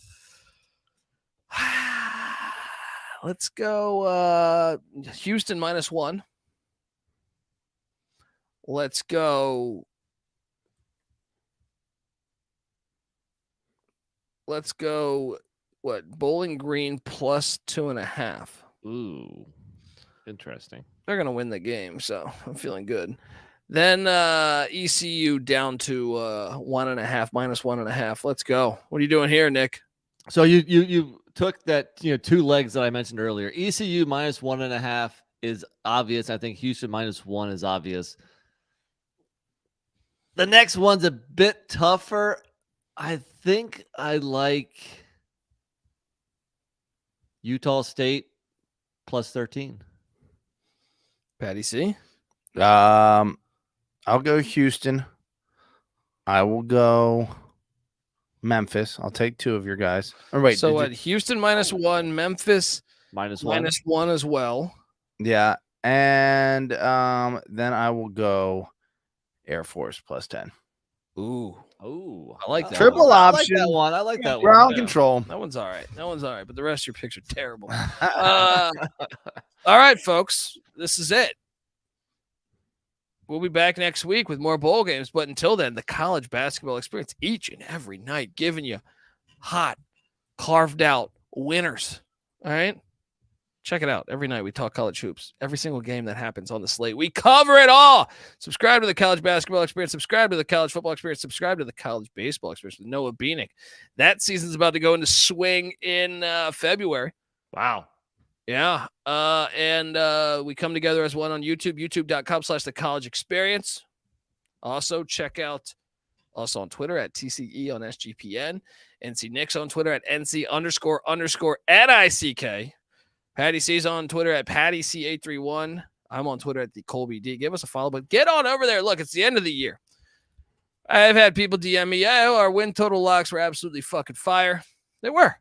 Let's go Houston -1. Let's go. What? Bowling Green +2.5. Ooh, interesting. They're going to win the game, so I'm feeling good. Then ECU down to 1.5, -1.5. Let's go. What are you doing here, Nick? So you took that, two legs that I mentioned earlier. ECU -1.5 is obvious. I think Houston -1 is obvious. The next one's a bit tougher. I think I like Utah State +13. Patty C. I'll go Houston. I will go Memphis. I'll take two of your guys. Or wait, so what? Houston -1, Memphis -1 as well. Yeah, and then I will go Air Force +10. Ooh, I like that. Triple one. option. I like that one. Ground control. That one's all right. But the rest of your picks are terrible. All right, folks. This is it. We'll be back next week with more bowl games. But until then, the college basketball experience each and every night, giving you hot, carved out winners. All right. Check it out. Every night we talk college hoops. Every single game that happens on the slate, we cover it all. Subscribe to the college basketball experience. Subscribe to the college football experience. Subscribe to the college baseball experience with Noah Beanick. That season's about to go into swing in February. Wow. Yeah. And we come together as one on YouTube, youtube.com/the college experience. Also, check out us on Twitter at TCE on SGPN. NC Nick's on Twitter at NC__NICK. Patty C's on Twitter at PattyC831. I'm on Twitter at the Colby D. Give us a follow, but get on over there. Look, it's the end of the year. I've had people DM me, our win total locks were absolutely fucking fire. They were.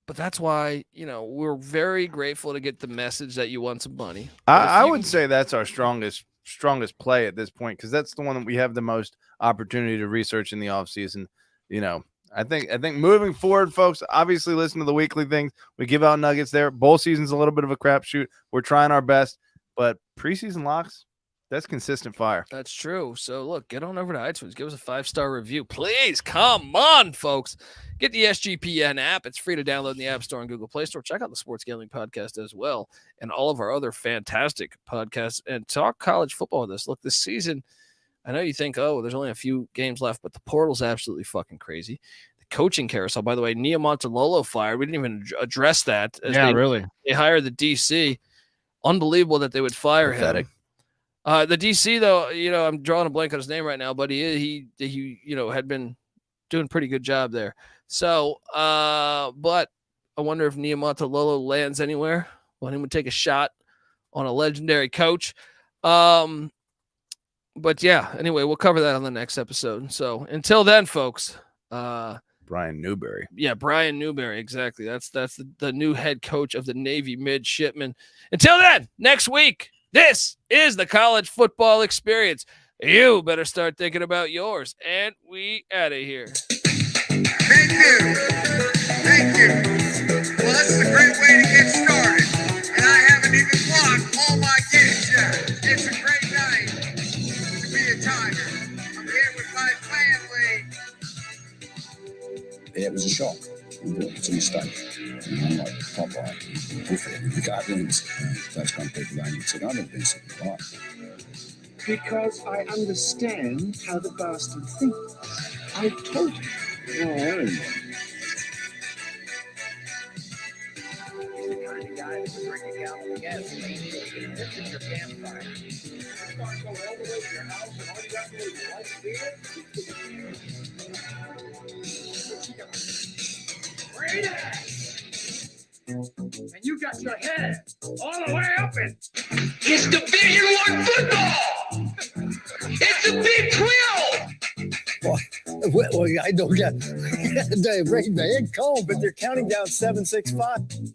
But that's why, we're very grateful to get the message that you want some money. I would say that's our strongest play at this point, because that's the one that we have the most opportunity to research in the offseason. I think moving forward, folks, obviously listen to the weekly things. We give out nuggets there. Bowl season's a little bit of a crapshoot. We're trying our best, but preseason locks, that's consistent fire. That's true. So look, get on over to iTunes. Give us a 5-star review. Please, come on, folks. Get the SGPN app. It's free to download in the App Store and Google Play Store. Check out the Sports Gambling Podcast as well, and all of our other fantastic podcasts, and talk college football with us. Look, this season, I know you think, there's only a few games left, but the portal's absolutely fucking crazy. The coaching carousel. By the way, Nia Montalolo fired. We didn't even address that. Really. They hired the DC. Unbelievable that they would fire him. The DC, though, I'm drawing a blank on his name right now, but he had been doing a pretty good job there. So, but I wonder if Nia Montalolo lands anywhere. Want him to take a shot on a legendary coach. But yeah, anyway, we'll cover that on the next episode. So until then, folks, Brian Newberry. Yeah, Brian Newberry. Exactly. That's the new head coach of the Navy midshipmen. Until then, next week, this is the college football experience. You better start thinking about yours. And we out of here. Thank you. Thank you. Well, this is a great way to get started. And I haven't even blocked all my kids yet. It's a great night to be a Tiger. I'm here with my family. It was a shock. It's a mistake. I'm like, Popeye, the Guardians, those kind of people don't even say, I don't think so. Right. Because I understand how the bastard thinks. I told you. Oh, And you got your head all the way up in. It's Division I football. It's a Big 12. well, I don't get Dave, right, man, calm, but they're counting down 7-6-5.